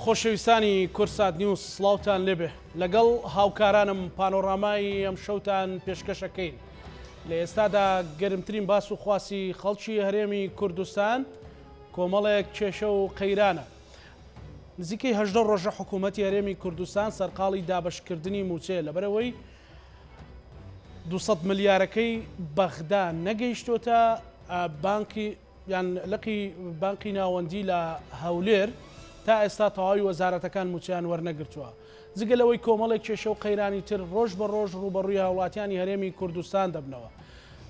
خۆشەویستانی کورسات نیوز سڵاوتان لێبێ لەگەڵ هاوکارانم پانۆڕامای ئەم شەوتان پێشکەشەکەین لە ئێستادا گەرمترین باس و خواسی خەڵکی هەرێمی کوردستان کۆمەڵێک کێشە و قەیرانە نزیکەی 18 ڕۆژە حکوومەتی هەرێمی کوردستان سەرقاڵی دابەشکردنی موچێ لەبەرەوەی 200 ملیارەکەی بەغدا نەگەیشتۆتە بانکی یان لقی بانکی ناوەندی لە هەولێر تا ئێستا تەواوی وەزارەتەکان موچیان وەرنەگرتووە جگەلەوەی کۆمەڵێک کێشە و قەیرانی تر ڕۆژ بە ڕۆژ ڕوبەڕووی هاوڵاتیانی هەرێمی کوردستان دەبنەوە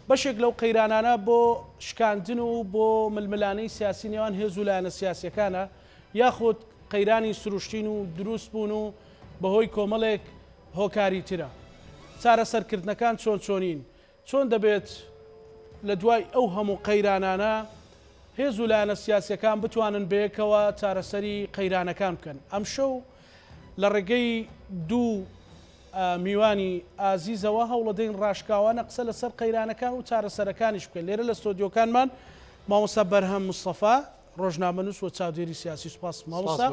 بەشێک لەو قەیرانانە بۆ شکاندن و بۆ ململانەی سیاسی نێوان هێز و لایەنە سیاسیەکانە یاخود قەیرانی سروشتین و دروست بوون و بەهۆی کۆمەڵێک هۆکاری ترە چارەسەرکردنەکان چۆن چۆنین چۆن دەبێت لە دوای ئەو هەموو قەیرانانە هێز و لایەنە سیاسیەکان بتوانن بەیەکەوە چارەسەری قەیرانەکان بکەن ئەم شەو لە ڕێگەی دوو میوانی ئازیزەوە هەوڵەدەین ڕاشکاوانە قسە لەسەر قەیرانەکان و چارەسەرەکانیش بکەن لێرە لە ستۆدیۆکانمان مامۆستا بەرهەم مستەفا ڕۆژنامەنووس و چاودێری سیاسی سوپاس مامۆستا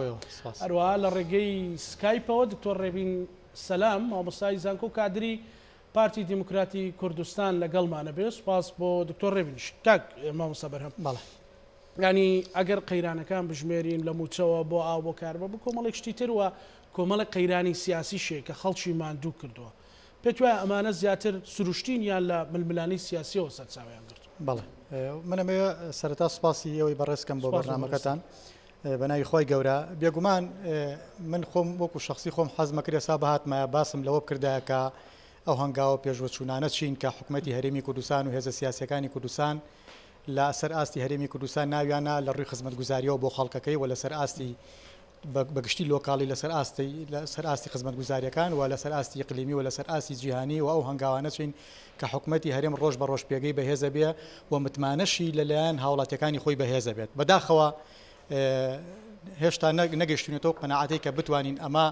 هەروەها لە ڕێگەی سکایپەوە دکتۆر ڕێبین سەلام مامۆستای زانکۆ و کادری پارتی دیموکراتی کوردستان لەگەڵمانە بێ سوپاس بۆ دکتۆر ڕێبینش کاک مامۆستا بەرهەم بەڵێ ینی ئەگەر قەیرانەکان بژمێرین لە موچەوە بۆ ئاو بۆ کاربە بە کۆمەڵێک شتی تر وە کۆمەڵێک قەیرانی سیاسی شێ کە خەڵکی ماندوو کردووە پێت وایە ئەمانە زیاتر سروشتین یان لە ململانەی سیاسیەوە سەرچاویان گرتووە بەڵێ منەمەوێ سەرەتا سوپاسی ئەوەی بەڕێزکەم بۆ بەرنامەکەتان بە ناوی خۆی گەورە بێگومان من خۆم وەکو شخصی خۆم حەزمە کرد ئێستا بەهاتمایە باسم لەوە بکردایە کە ئەو هەنگاوە پێشوەچوونانە چین کە حکوومەتی هەرێمی کوردستان و هێزە سیاسیەکانی کوردستان لە سەر ئاستی هەرێمی کوردستان ناویانە لە ڕووی خزمەتگوزاریەوە بۆ خەڵکەکەی و لەسەر ئاستی بەگشتی لۆکاڵی لەسەر ئاستی خزمەتگوزاریەکان و لەسەر ئاستی قلیمی و لەسەر ئاستی جیهانی و ئەو هەنگاوانە چین کە حکوومەتی هەرێم ڕۆژ بە ڕۆژ پێگەی بەهێزە بێ و متمانەشی لەلایەن هاوڵاتیەکانی خۆی بەهێزە بێت بەداخەوە هێشتا نەگەشتونێتەوە قەناعەتەی کە بتوانین ئەمە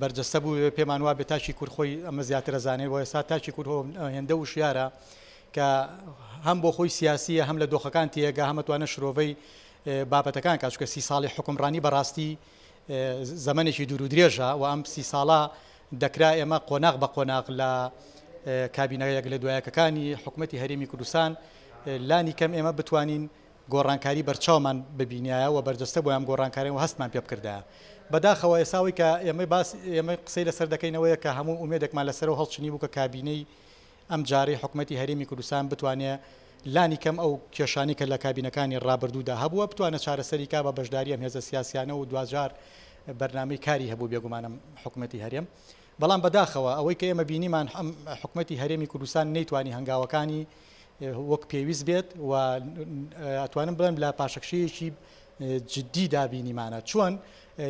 بەرجەستە بوو پێمان وابێت تاچی کورد خۆی ئەمە زیاتر ئەزانێت و ئێستا تاچی کورد هێندە و شیارە کە هەم بۆ خۆی سیاسیە هەم لە دۆخەکان تێگە هەمەتوانە شرۆڤەی بابەتەکان کاتچکە 30 ساڵی حکومڕانی بەڕاستی زەمانێکی دوور و درێژە و ئەم 30 ساڵە دەکرا ئێمە قۆناغ بە قۆناغ لە کابینەیەک لە دوایەکەکانی حکوومەتی هەرێمی کوردستان لانی کەم ئێمە بتوانین گۆڕانکاری بەرچاومان ببینایە و بەرجەستە بۆ ئەم گۆڕانکاری و هەستمان پێ بکردایە بەداخەوە ئێساوی کە ئێمە قسەی لەسەر دەکەینەوەیە کە هەموو ئومێدێکمان لەسەر و هەڵچنی بوو کە کابینەی ئەم جارەی حکوومەتی هەرێمی کوردستان بتوانێت لانی کەم ئەو کێشانی کە لە کابینەکانی ڕابردوودا هەبووە بتوانە چارەسەری کا بە بەشداری ئەم هێزە سیاسیانە و دوجار بەرنامەی کاری هەبوو بێگومانم حکوومەتی هەرێم بەڵام بەداخەوە ئەوەی کە ئێمە بینیمان حکوومەتی هەرێمی کوردستان نەیتوانی هەنگاوەکانی وەک پێویست بێت و ئەتوانم بڵێم لە پاشەکشەیەکی جددی دابینیمانە چۆن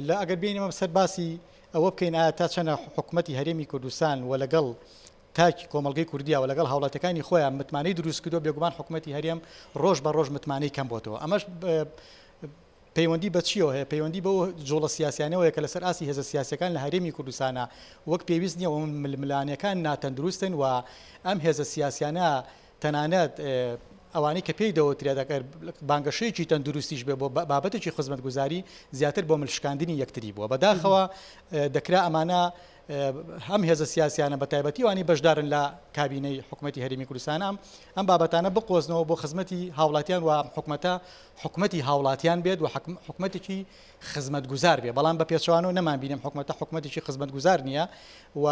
لە ئەگەر بینیمە سەر باسی ئەوە بکەین ئایا تا چەنە حکوومەتی هەرێمی کوردستان و لەگەڵ تاکی کۆمەلگەی کوردیا و لەگەڵ هاوڵاتەکانی خۆیان متمانەی دروست کردو بێگومان حکوومەتی هەرێم ڕۆژ بە ڕۆژ متمانەی کەم بۆتەوە ئەمەش پەیوەندی بە چیەوە هەیە پەیوەندی بە جۆڵە سیاسیانەوەیە کە لەسەر ئاسی هێزە سیاسەکان لە هەرێمی کوردستانە وەک پێویست نییە و ململانیەکان ناتەندروستن و ئەم هێزە سیاسیانە تەنانەت ئەوانەی کە پێی دەوترێت دەکرد بانگەشەیەکی تەندروستیش بێ بۆ بابەتێکی خزمەتگوزاری زیاتر بۆ ملشکاندنی یەکتری بووە بەداخەوە دەکرا ئەمانە هەم هێزە سیاسیانە بە تایبەتی وانی بەشدارن لە کابینەی حکوومەتی هەرێمی کوردستان ئەم بابەتانە بقۆزنەوە بۆ خزمەتی هاوڵاتیان و حکوومەتی هاوڵاتیان بێت و حکوومەتێکی خزمەتگوزار بێ بەڵام بە پێچوانەوە نەمان بینیم حکوومەتێکی خزمەتگوزار نییە و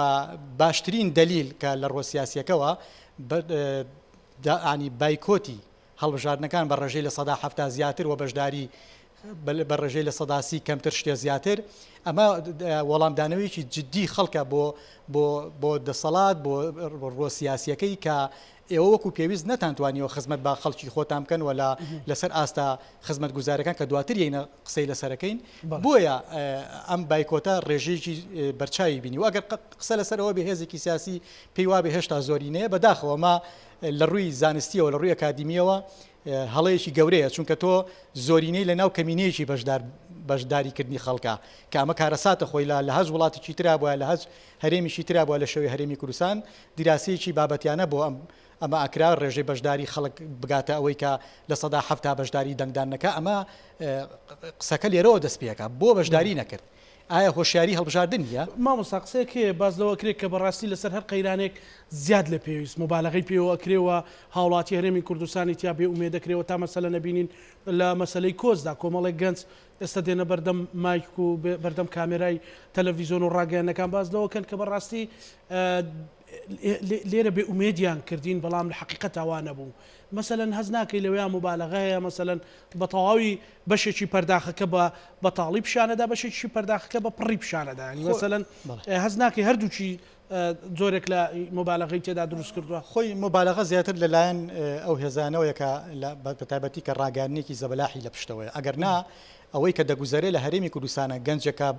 باشترین دلیل کە لە ڕۆ سیاسیەکەوە ینی بایکۆتی هەڵبژاردنەکان بە ڕێژەی لە 170 زیاتر و بەشداری بە ڕێژەی لە 130 کەمتر شتێ زیاتر ئەمە وەڵامدانەوەیکی جددی خەڵکە بۆ دەسەڵات بۆ ڕۆ سیاسیەکەی کە ئێوە وەکو پێویست نەتانتوانیەوە خزمەت بە خەڵکی خۆتان بکەن و لەسەر ئاستا خزمەت گوزارەکان کە دواتر یەینە قسەی لەسەرەکەین بۆیە ئەم بایکۆتە ڕێژەیەکی بەرچاوی بینی و ئەگەر قسە لەسەرەوە بێ هێزێکی سیاسی پێی وابێ هێشتا زۆرینەیە بەداخەوە ما لە ڕووی زانستیەوە لە ڕووی ئەکادیمیەوە هەڵەیەکی گەورەیە چونکە تۆ زۆرینەی لە ناو کەمینەیەکی بەشدار بەشداریکردنی خەڵکە کە ئەمە کارەساتە خۆی لە هەز وڵاتێکی ترا بووە لە هەز هەرێمیشی ترا بووە لە شەوەی هەرێمی کوردستان دیراسەیەکی بابەتیانە بۆ ئەمە ئەکرا ڕێژەی بەشداری خەڵک بگاتە ئەوەی کە لە سەدا هەفتا بەشداری دەنگدانەکە ئەمە قسەکە لێرەوە دەست پێەکە بۆ بەشداری نەکرد ئایا هۆشیاری هەڵبژاردن نیە مامۆستا قسەیەکێ باز لەوە کرێت کە بەڕاستی لەسەر هەر قەیرانێک زیاد لە پێویست مبالغەی پێوە ئەکرێەوە هاوڵاتی هەرێمی کوردستانی تیا بێ ئومێ دەکرێەوە تا مەسەلە نەبینین لە مەسلەی کۆزدا کۆمەڵێک گەنج ئێستا دێنە بەردەم مایک و بەردەم کامێرای تەلەڤیزۆن و ڕاگەیانەکان باز لەوەکەن کە بەڕاستی لێرە بێ ئومێدیان کردین بەڵام لە حقیقەت ئەوانە بوو مەسەلەن هەز ناکەی لەوەیان مبالغەیە مەسەلەن بە تەواوی بەشێکی پەرداخەکە بە بەتاڵی پیشانەدا بەشێکی پەرداخەکە بە پڕی پیشانەدا ینی مەسەلەن هەز ناکەی هەردووچی زۆرێک لە مبالغەی تێدا دروست کردووە خۆی مبالغە زیاتر لەلایەن ئەو هێزانەوەیە کە بەتایبەتی کە ڕاگەاندنێکی زەبەلاحی لە پشتەوەی ئەگەر نا ئەوەی کە دەگوزارێت لە هەرێمی کوردستانە گەنجەکە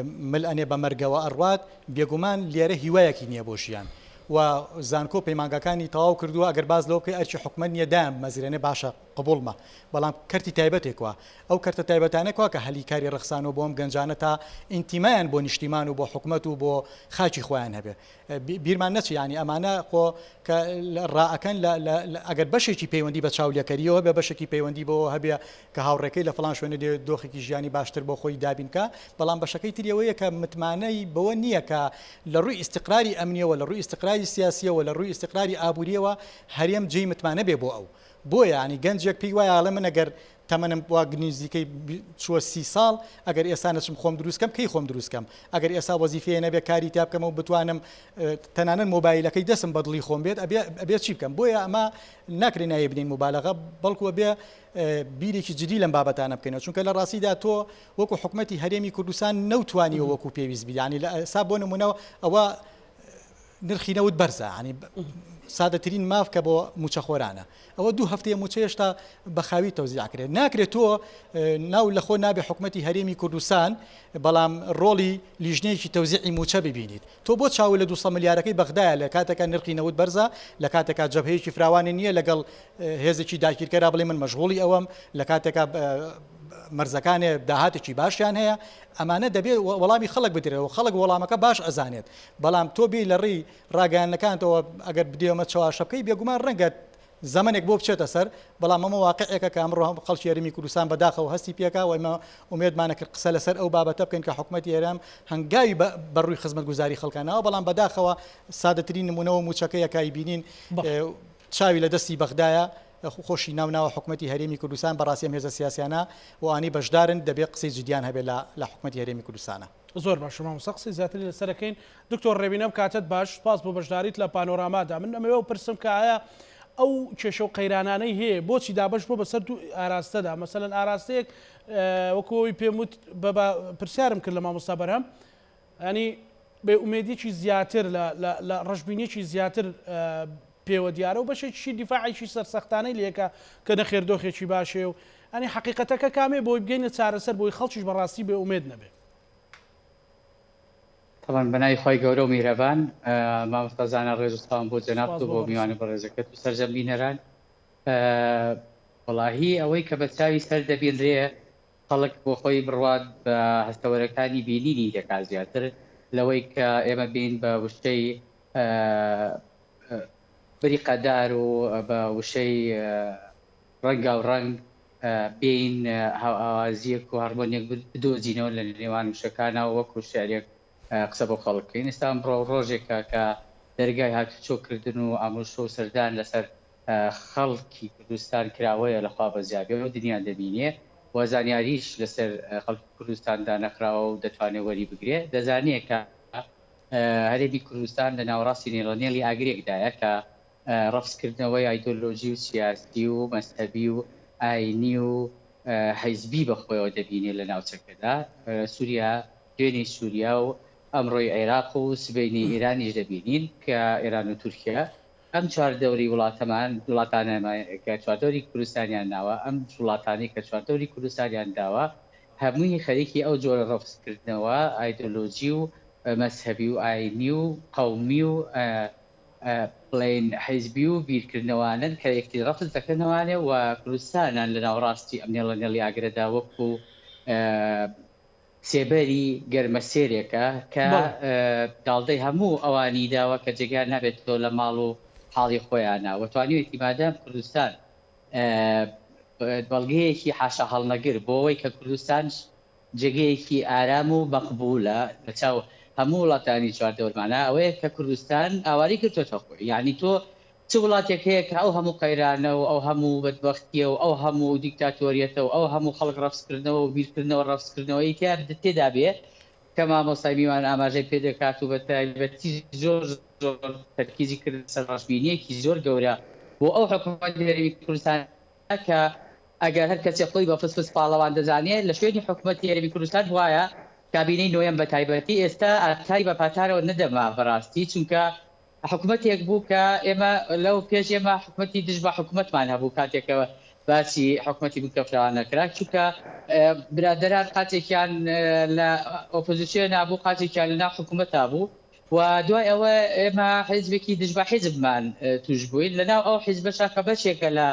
مل ئەنێ بە مەرگەوە ئەڕوات بێگومان لێرە هیوایەکی نییە بۆ ژیان و زانکۆ پەیمانگەکانی تەواو کردووە ئەگەر باز لەوکە ئەرچی حکومە نیە دام مەزیرێنێ باشە قبولمە بەڵام کەرتی تایبەتێکوە ئەو کەرتە تایبەتانێکەوە کە هەلیکاری ڕخسان و بۆم گەنجانە تا ئینتیمایان بۆ نیشتیمان و بۆ حکومەت و بۆ خاچی خۆیان هەبێ بیرمان نەچی ینی ئەمانە خۆ کە ڕائەکەن ئەگەر بەشێکی پەیوەندی بە چاولەکەریەوە بێ بەشێکی پەیوەندی بۆ هەبێ کە هاوڕێکەکەی لە فڵان شوێنە دۆخێکی ژیانی باشتر بۆ خۆی دابینکە بەڵام بەشەکەی تریەوەیە کە متمانەی بەوە نییە کە لە ڕووی ئیستقراری ئەمنیەوە لە ڕووی ئیستقراری سیاسیەوە لە ڕووی ئیستقراری ئابوووریەوە هەرێم جێی متمانە بێ بۆ ئەو بۆیە ینی گەنجێک پێی وایە ئاڵە من ئەگەر تەمەنم وا گنیزیکەی چووە 30 ساڵ ئەگەر ئێستا نەچم خۆم دروستکەم کەی خۆم دروستکەم ئەگەر ئێستا وەزیفەیە نەبێ کاری تا بکەم و بتوانم تەنانەت مۆبایلەکەی دەسم بەدڵی خۆم بێت ئەبێت چی بکەم بۆیە ئەمە ناکرێ نایە بنین مبالغە بەڵکووە بێ بیرێکی جدی لەم بابەتانە بکەینەوە چونکە لە ڕاستیدا تۆ وەکو حکومەتی هەرێمی کوردستان نەوتوانیەوە وەکو پێویست بی ینی لە ئێستا بۆ نمونەوە ئەوە نرخی نەوت بەرزە ینی سادەترین ماف کە بۆ موچەخۆرانە ئەوە دوو هەفتەیە موچە هێشتا بەخاوی تەوزیعکرێت ناکرێت تۆ ناو لە خۆ نابێ حکومەتی هەرێمی کوردستان بەڵام ڕۆڵی لیژنەیەکی تەوزیعی موچە ببینیت تۆ بۆ چاو لە 200 ملیارەکەی بەغدایە لە کاتێکە نرخی نەوت بەرزە لە کاتێکا جەبهەیەکی فراوانی نییە لەگەڵ هێزێکی داگیرکەرا بڵێ من مەشغوڵی ئەوەم لە کاتێکا مەرزەکانێ داهاتێکی باشیان هەیە ئەمانە دەبێت وەڵامی خەڵک بدرێتەوە خەڵک وەڵامەکە باش ئەزانێت بەڵام تۆ بێ لە ڕێی ڕاگەیانەکانتەوە ئەگەر بدێمە چاواشە بکەی بێگومان ڕەنگە زەمانێک بۆ بچێتە سەر بەڵام ئەمە واقعەکە کە ئەمڕۆ خەڵکی هەرێمی کوردستان بەداخەوە هەستی پێکا و ئێمە ئومێدمانە کرد قسە لەسەر ئەو بابەتە بکەین کە حکومەتی هێرام هەنگاوی بەڕووی خزمەتگوزاری خەڵکانەوە بەڵام بەداخەوە سادەترین نمونەوە موچەکەیەکای بینین چاوی لە دەستی بەغدایە خۆشی ناوناوە حکومەتی هەرێمی کوردستان بەڕاستی هێزە سیاسیانە و ئانی بەشدارن دەبێت قسەی جدیان هەبێت لە حکومەتی هەرێمی کوردستانە زۆر باش مامۆستا قسەی زیاتری لەسەرەکەین دکتۆر ڕێبینەم کاتت باش سپاس بۆ بەشداریت لە پانۆرامادا من ئەمەوە پرسم کە ئایا ئەو کێشە و قەیرانانەی هەیە بۆچی دابش بۆ بەسەر دوو ئاراستەدا مەسەلەن ئاراستەیەک وەکەوەی پێموت پرسیارم کرد لە مامۆستا بەرهەم ینی بێ ئومێدیی زیاتر لە ڕژبینیی زیاتر پێوە دیارە و بەشێکی دیفاعیشی سەرسەختانەی لێکە کە نەخێردۆخێکی باشێ و ئەنی حقیقەتەکە کامێ بۆی بگەینە چارەسەر بۆی خەڵکیش بەڕاستی بێ ئومێد نەبێ طبعا بەنای خۆی گەورە و میرەبان مامۆستازانە ڕێز و سڵام بۆ جەنابت و بۆ میوانە بەڕێزەکەت و سەرجەمبینەران وەڵاهی ئەوەی کە بە چاوی سەر دەبینرێ خەڵک بۆ خۆی بڕوات بە هەستەوەرەکانی بینینی دەکات زیاتر لەوەی کە ئێمە بین بە وشەی بریقەدار و بە وشەی ڕەنگا و ڕەنگ بین هاوازیەک و هەرمۆنیەک بدۆزینەوە لە نێوان وشەکانەوە وەکو شعرێک قسە بۆ خەڵکەین ئێستا ئەمڕۆ ڕۆژێکە کە دەرگای هاتوچۆکردن و ئامۆژە و سەردان لەسەر خەڵکی کوردستان کراوەیە لەخوا بەزیابی و دنیا دەبینێ و زانیاریش لەسەر خەڵکی کوردستاندا نەخراوە و دەتوانێت وەری بگرێ دەزانێت کە هەرێمی کوردستان لە ناوەڕاستی نێڵەنێڵی ئاگرێکدایە کە ڕەفزکردنەوەی ئایدۆلۆژی و سیاسی و مەستەبی و ئاینی و حیزبی بەخۆیەوە دەبینێ لە ناوچەکەدا سووریا دوێنێ سووریا و ئەمڕۆی عێراق و سبەینی ئێرانیش دەبینین کە ئێران و تورکیا ئەم چواردەوری وڵاتانە کە چواردەوری کوردستانیان ناوە ئەم وڵاتانی کە چواردەوری کوردستانیان داوە هەمووی خەریکی ئەو جۆرە ڕەفزکردنەوە ئایدۆلۆژی و مەسهەبی و ئاینی و قەومی و بڵێن حیزبی و بیرکردنەوانن کە یەکتی ڕەفز دەکەنەوانێ و کوردستانان لە ناوەڕاستی ئەم نێڵەنێڵی ئاگرەدا وەکو سێبەری گەرمەسێرێکە کە داڵدەی هەموو ئەوانی داوە کە جێگیان نابێتەوە لە ماڵ و حاڵی خۆیانە وەتوانیوێتی مادام کوردستان بەڵگەیەکی حاشا هەڵنەگر بۆ ئەوەی کە کوردستان جێگەیەکی ئارام و مەقبولە لەچاو هەموو وڵاتانی چواردەوەرمانە ئەوەیە کە کوردستان ئاواری کردوێتە خۆی یعنی تۆ چ وڵاتێک هەیە کە ئەو هەموو قەیرانە و ئەو هەموو بەدبەختیە و ئەو هەموو دیکتاتۆریەتە و ئەو هەموو خەڵک ڕەفسکردنەوە و بیرکردنەوە ڕەفسکردنەوەی تێدا بێ کە مامۆستای میوان ئاماژەی پێ دەکات و بەتایبەتی زۆر تەرکیزی کرد سەر ڕاشبینیەکی زۆر گەورە بۆ ئەو حکوومەت هێرمی کوردستان کە ئەگەر هەر کەسێک خۆی بە فسفس پاڵەوان دەزانێت لە شوێنی حکوومەتی هێرمی کوردستان وایە کابینەی نوێم بەتایبەتی ئێستا ئاکاری بە پاتارەوە نەدەما بەڕاستی چونکە حکوومەتێک بوو کە ئێمە لەو پێش ئێمە حکوومەتی دژ بە حکوومەتمان هەبوو کاتێکەوە باسی حکوومەتی بکەفراوان نەکرا چونکە برادران قاتێکیان لە ئۆپۆزیسیۆن نابوو قاتێکیان لەناو حکوومەتا بوو و دوای ئەوە ئێمە حیزبێکی دژ بە حیزبمان توش بووین لەناو ئەو حیزبەشە کە بەشێکە لە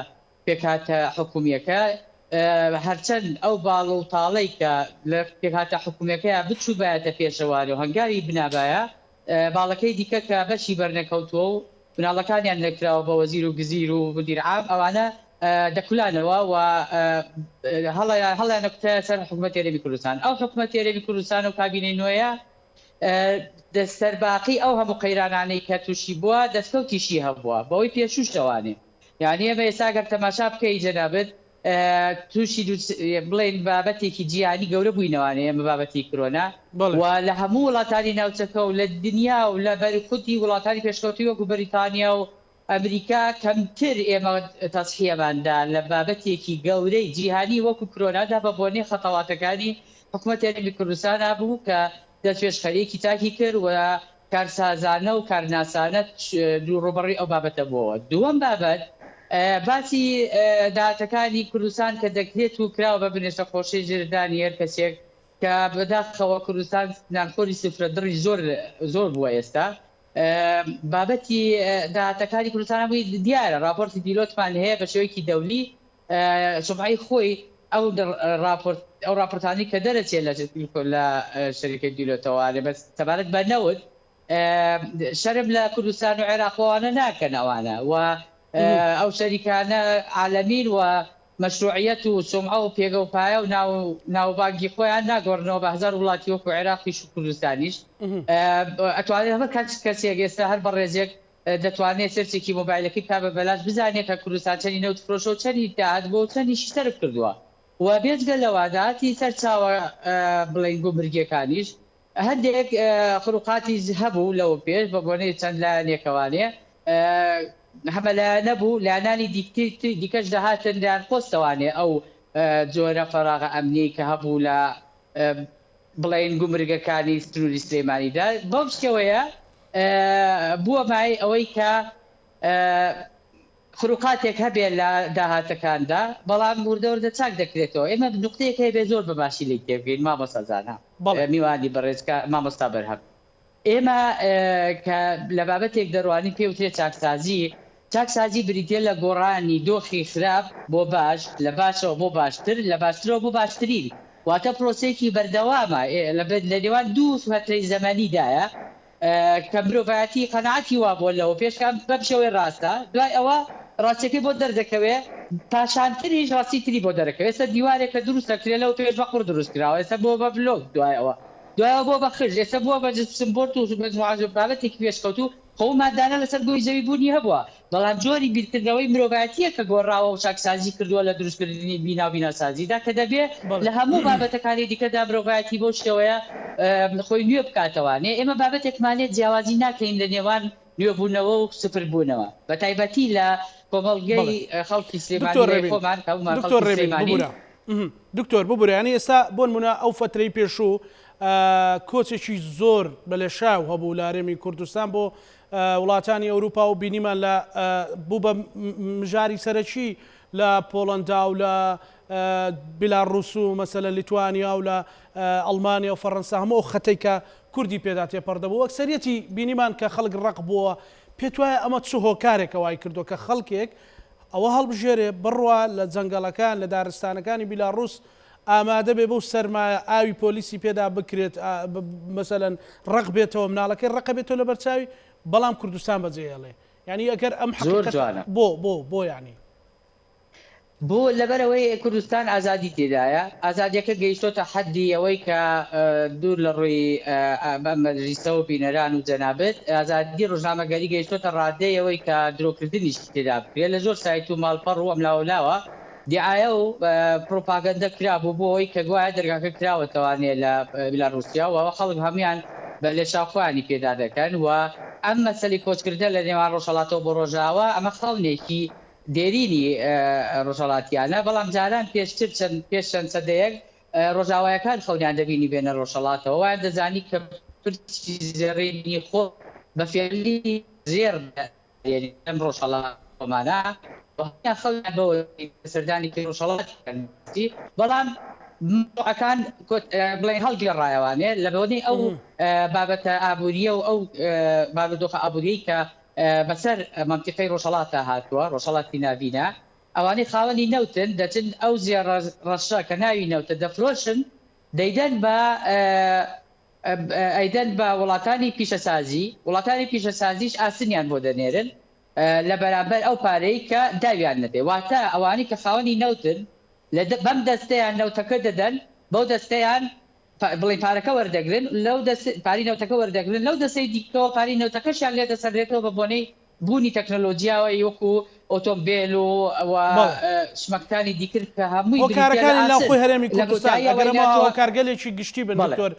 پێکهاتە حکوومیەکە هەرچەند ئەو باڵ و تاڵەی کە لە پێکهاتە حکوومیەکەیە بچوو بایەتە پێشەوارە و هەنگاوی بنابایە باڵەکەی دیکە کە بەشی بەرنەکەوتووە و مناڵەکانیان نەکراوە بە وەزیر و گزیر و مدیرعام ئەوانە دەکولانەوە و هەڵیان نەکوتە سەر حکوومەتی هێرمی کوردستان ئەو حکوومەتی هێرمی کوردستان و کابینەی نوێیە دەستەرباقی ئەو هەموو قەیرانانەی کە تووشی بووە دەستکەوتیشی هەبووە بەوەی پێشوشتەوانێ یعنی ئێمە ئێستا گەر تەماشا بکەی جەنابەت تووشی بڵێن بابەتێکی جیهانی گەورە بووینەوانێ ئێمە بابەتی کۆرۆنا و لە هەموو وڵاتانی ناوچەکە و لە دنیا و لە بەرخوتی وڵاتانی پێشکەوتی وەکو بەریتانیا و ئەمریکا کەمتر ئێمە تەسحیەماندا لە بابەتێکی گەورەی جیهانی وەکو کۆرۆنادا بە بۆنەی خەتەڵاتەکانی حکوومەتی هێرمی کوردستان بوو کە دەستپێشخەریەکی تاکی کرد و کارسازانە و کارناسانە ڕوبەڕی ئەو بابەتە بووە دووەم بابەت باسی داهاتەکانی کوردستان کە دەکرێت و کراوە بە بنێشە خۆشی ژێردانی هەر کەسێک کە بەداخەوە کوردستان نانخۆری سفرە دڕی زۆر بووە ئێستا بابەتی داهاتەکانی کوردستان بووی دیارە راپۆرتی دیلۆتمان هەیە بە شێوەیەکی دەولی سومعی خۆی ئەو راپۆرتانی کە دەرەچێت لە شەریکەی دیلۆتەوە بەس تەبارەت بە نەوت شەرم لە کوردستان و عێراقەوانە ناکەن ئەوانە و ئەو شەریکانە عالەمین و مەشروعیەت و سومعە و پێگە و پایە و ناوبانگی خۆیان ناگۆڕنەوە بە هەزار وڵاتی وەکو عێراقیش و کوردستانیش ئەتوانێت هەمە کەسێک ئێستا هەر بە ڕێزێک دەتوانێت سەرچێکی مۆبایلەکەی کا بە بەلاش بزانێت کە کوردستان چەندی نەوت فرۆشە و چەندی داهات بۆ چەندیشی سەرف کردووە و بێجگە لەواداتی سەرچاوە بڵێن گومرگیەکانیش هەندێک خروقاتی هەبوو لەوە پێش بە بۆنەی چەند لایەنێکەوانێ هەمە لە نەبوو لایەنانی دیکەش دەهاتن لایەن خۆستەوانێ ئەو جۆرە فەراغە ئەمنی کە هەبوو لە بڵێن گومرگەکانی سروری سلێمانیدا بەو شتەوەیە بووە مای ئەوەی کە خروقاتێک هەبێ لە داهاتەکاندا بەڵام وردەوردە چاک دەکرێتەوە ئێمە نقطەیەک هەیە بێ زۆر بەباشی لێ تێبگەین مامۆستازانە میوانی بەڕێزکە مامۆستا بەرهەم ئێمە کە لە بابەتێک دەڕوانی پێوترێت چاکسازی بریتێ لە گۆڕانی دۆخی خراپ بۆ باش لە باشەوە بۆ باشتر لە باشترەوە بۆ باشترین واتە پرۆسێکی بەردەوامە لە نێوان دوو سوهەتەی زەمانیدایە کە مرۆڤایەتی قەناعەتی وا بۆ لەوە پێشکان بەم شێوەی ڕاستە دوای ئەوە ڕاستیەکەی بۆ دەردەکەوێ پاشانتریش ڕاستی تری بۆ دەرەکەوێت ئێستا دیوارێک کە دروست دەکرێت لەو پێش بە قوڕ دروست کراوە ئێستا بۆ بە بلۆک دوایەوە بۆ بە خرج ئێستا بووە بە سمبۆرت و بابەتێکی پێشکەوت و هەموو مادانە لەسەر بۆی زەوی بوونی هەبووە بەڵام جۆری بیرکردنەوەی مرۆڤایەتیە کە گۆڕاوە و چاکسازی کردووە لە دروستکردنی بینا و بیناسازیدا کە دەبێت لە هەموو بابەتەکانی دیکەدا مرۆڤایەتی بۆ شتەوەیە خۆی نوێ بکاتەوانێ ئێمە بابەتێکمانێت جیاوازی ناکەین لە نێوان نوێبوونەوە و سفر بوونەوە بە تایبەتی لە کۆمەڵگەی خەڵکی سلێمانی خۆمان دکتۆر ببورێنی ئێستا بۆ نمونە ئەو فترەی پێشوو کۆچێکی زۆر بەلێشاو هەبوو لە هەرێمی کوردستان بۆ وڵاتانی ئەوروپا و بینیمان لە بوو بە مژاری سەرەکی لە پۆڵەندا و لە بیلاڕووس و مەسەلە لیتوانیا و لە ئەڵمانیا و فەڕەنسا هەموو خەتەی کە کوردی پێدا تێپەردەبوو ئەکسەریەتی بینیمان کە خەڵک ڕق بووە پێت وایە ئەمە چ هۆکارێکە وای کردو کە خەڵکێک ئەوە هەڵبژێرێ بڕوە لە جەنگەڵەکان لە دارستانەکانی بیلاڕووس ئامادە بێ بەو سەرمایە ئاوی پۆلیسی پێدا بکرێت مەسەلەن ڕق بێتەوە مناڵەکەی ڕقە بێتەوە لە بەرچاوی بەڵام کوردستان بەجێهێڵێ ینی ئەگەر ئەم حقیقەت بۆ ینی بۆ لەبەرەوەی کوردستان ئازادی تێدایە ئازادیەکە گەیشتۆتە حەدی ئەوەی کە دوور لە ڕووی مەجلیسەوە بینەران و جەنابەت ئازادی ڕۆژنامەگەری گەیشتۆتە ڕادەی ئەوەی کە درۆکردنیش تێدا بکرێت لە زۆر سایت و ماڵپەڕ و ئەملاولاوە دیعایە و پرۆپاگەندە کرابوو بۆ ئەوی کە گوایە دەرگاکە کراوەتەوانێت لە بیلاڕوسیا و ئەوە خەڵک هەمان لە شاخوانی پێدا دەکەن و ئەم مەسەلی کۆچکردە لە نێوان ڕۆژهەڵاتەوە بۆ ڕۆژاوە ئەمە خەڵنێکی دێرینی ڕۆژهەڵاتیانە بەڵام جاران پێشتر پێش چەند سەدەیەک ڕۆژاوایەکان خەونیان دەبینی بێنە ڕۆژهەڵاتەوە وایە دەزانی کە پرسی زێڕینی خۆ بە فێلی زێر ئەم ڕۆژهەڵاتمانە خەڵیان بەوە سەردانی پێ ڕۆژهەڵاتی بەڵام ئەکان بڵێن هەڵگێڕایەوانێ لە بەوەی ئەو بابەتە ئابوووریە و ئەو بابەتۆخە ئابووری کە بەسەر منتیقەی ڕۆژهەڵاتە هاتووە ڕۆژهەڵاتی ناوینە ئەوانەی خاوەنی نەوتن دەچن ئەو زیێ ڕەشە کە ناوی نەوتە دەفرۆشن ئەیدەن بە وڵاتانی پیشەسازیش ئاسنیان بۆ دەنێرن لە بەرامبەر ئەو پارەی کە داویان نەبێ واتە ئەوانی کە خاوەنی نەوتن بەم دەستەیان نەوتەکە دەدەن بەو دەستەیان بڵێ پارەکە وەردەگرن لەو پاری نەوتەکە وەردەگرن لەو دەستەی دیکەوە پاری نەوتەکەشیان لێ دەسەرێتەوە بە بۆنەی بوونی تەکنۆلۆژیاوە وەکو ئۆتۆمبیل و شمەکانی دیکرد کە هەمووی هۆکارەکانی ناوخۆی هەرێمی کوردستان ئەگەرەمە هۆکارگەلێکی گشتی بن دکتۆر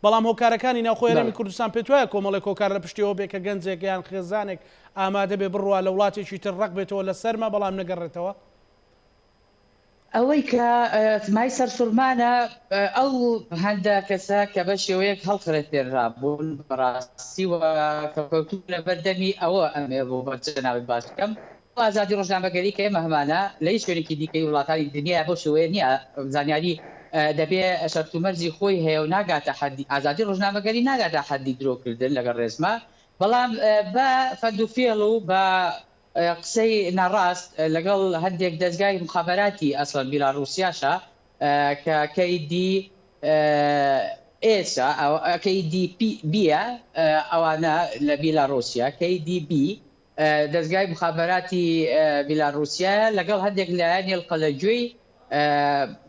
بەڵام هۆکارەکانی ناوخۆی هەرێمی کوردستان پێت وایە کۆمەڵێک هۆکار لە پشتیەوە بێ کە گەنجێک یان خێزانێک ئامادە بێ بڕوا لە وڵاتێکی تر ڕق بێتەوە لە سەرمە بەڵام نەگەڕێتەوە ئەوەی کە مای سەرسوورمانە ئەو هەندە کەسە کە بە شێوەیەک هەڵخرێت پێێرا بوون بەڕاستی و کەکەوتو لە بەردەمی ئەوە ئەمێ بۆ بەرچەناوی باشکەم ئازادی ڕۆژنامەگەری کە ئێمە هەمانە لە هیچ شوێنێکی دیکەی وڵاتانی دنیا بۆ شێوەیە نییە زانیاری دەبێ شەرت و مەرجی خۆی هەیە و ناگاتە حەدی ئازادی ڕۆژنامەگەری ناگاتە حەدی درۆکردن لەگەڵ ڕێزمە بەڵام بە فەندوفێڵ و بە قسەی ناڕاست لەگەڵ هەندێک دەستگای مخابەراتی ئەسڵەن بیلاڕوسیاشە کە کەیدی ئێسا KDB-ە ئەوانە لە بیلاڕوسیا KDB دەستگای مخابەراتی بیلاڕوسیا لەگەڵ هەندێک لایەنی القەلەجوی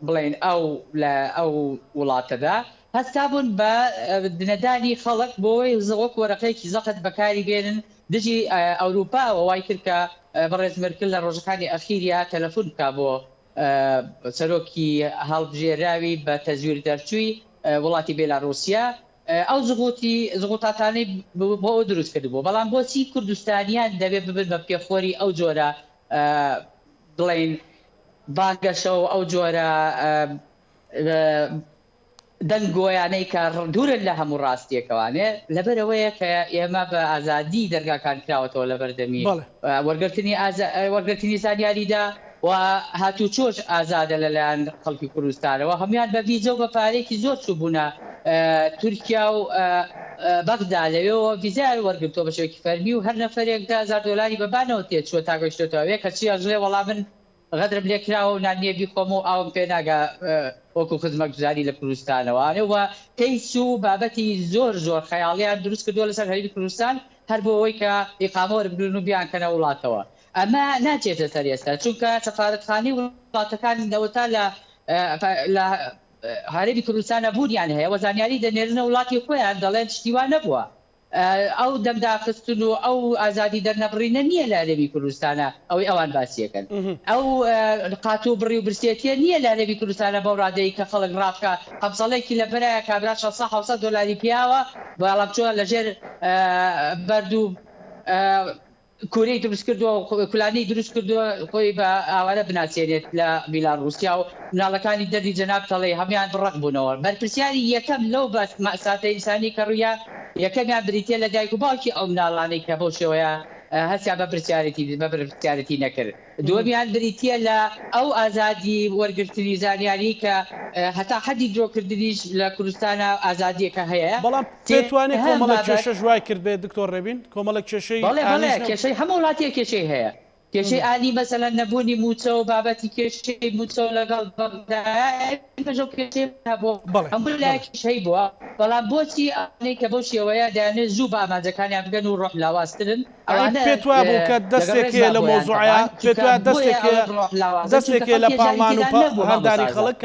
بڵێن ئەو وڵاتەدا هەستا بوون بە نەدانی خەڵک بۆی زەوەک وەرەقەیەکی زەقت بەکاری بێنن دژی ئەوروپا وای کرد کە بەڕێز مێرکل لە ڕۆژەکانی ئەخیریا تەلەفۆن بکا بۆ سەرۆکی هەڵبژێراوی بە تەزویر دەرچووی وڵاتی بێلاڕوسیا ئەو زغوتاتانەی بۆ ئەو دروست کردبوو بەڵام بۆچی کوردستانیان دەبێت ببن بە پێخۆری ئەو جۆرە بڵێن بانگەشە و ئەو جۆرە دەنگۆیانەی کە دوورن لە هەموو ڕاستیەکەوانێ لەبەرەوەیە کە ئێمە بە ئازادی دەرگاکان کراوەتەوە لە بەردەمی وەرگرتنی زانیاریدا و هاتوو چۆش ئازادە لەلایەن خەڵکی کوردستانەوە هەمویان بە ڤیزە و بە پارێکی زۆر چوبوونە تورکیا و بەغدا لەوێەوە ڤیزای وەرگرتۆ بە شێوەیەکی فەرمی و هەر نەفرێک $10,000 بەبانەوە تێت چوە تاگەشتێتەوە کەچی ئەژڵێ وەڵام من غەدرم لێ کراوە و نانیە بیخۆم و ئاوم پێ ناگا وەکو خزمەتگوزاری لە کوردستانەوەوە کەیس و بابەتی زۆر خەیاڵیان دروست کردووە لەسەر هەرێمی کوردستان هەر بۆ ئەوەی کە ئیقامە وەربگرن و بیانکەنە وڵاتەوە ئەمە ناچێتە سەر ئێستا چونکە سەفارەتخانەی وڵاتەکانی نەوەتا لە هەرێمی کوردستانە بوونیان هەیە وە زانیاری دەنێرنە وڵاتی خۆیان دەڵێن شتیوان نەبووە ئەو دەمداخستن و ئەو ئازادی دەرنەبڕینە نییە لە هەرێمی کوردستانە ئەوەی ئەوان باسیەکەن ئەو قات و بڕی و برسێتیە نییە لە هەرێمی کوردستانە بەو ڕادەی کە خەڵک ڕاکە قەمسەڵێکی لە بەرایە کابرا $600-700 پیاوە بەڵام چۆن لەژێر بەرد و کورەی دروست کردووە کولانی دروست کردووە خۆی بە ئاوارە بناسیێنێت لە بیلاڕوسیا و مناڵەکانی دەردی جەناب تەڵێ هەمویان بڕق بوونەوە بەرپرسیاری یەکەم لەو بەس مەساتە ئینسانی کە ڕوویە یەکەمیان بریتە لە دایک و باوکی ئەو مناڵانەی کە بۆ شێوەیە هەستیان بە پرسیارەتی نەکرد دووەمیان بریتە لە ئەو ئازادی وەرگرتنی زانیاری کە هەتا حەدی درۆکردنیش لە کوردستانە ئازادیەکە هەیە بەڵام پێتوانێت کۆمەڵێک کێشە ژوای کرد بێت دکتۆر ڕێبین کۆمەڵێک کێشەی هەموو وڵاتیە کێشەی هەیە کێشەی ئالی مەسەلەن نەبوونی موچە و بابەتی کێشەی موچە و لەگەڵ بەژە کێشەی بوو هەموو لایەکیشەی بووە بەڵام بۆچی ئەوانەی کە بەو شێوەیە دەیانێت زوو بە ئامانجەکانیان بگەن و ڕۆح لاواسترن پێت وایە بوو کە دەستێکێ لە مۆزوعە پێت وایە دەستێکێ لە پاڵمان و هەندانی خەڵک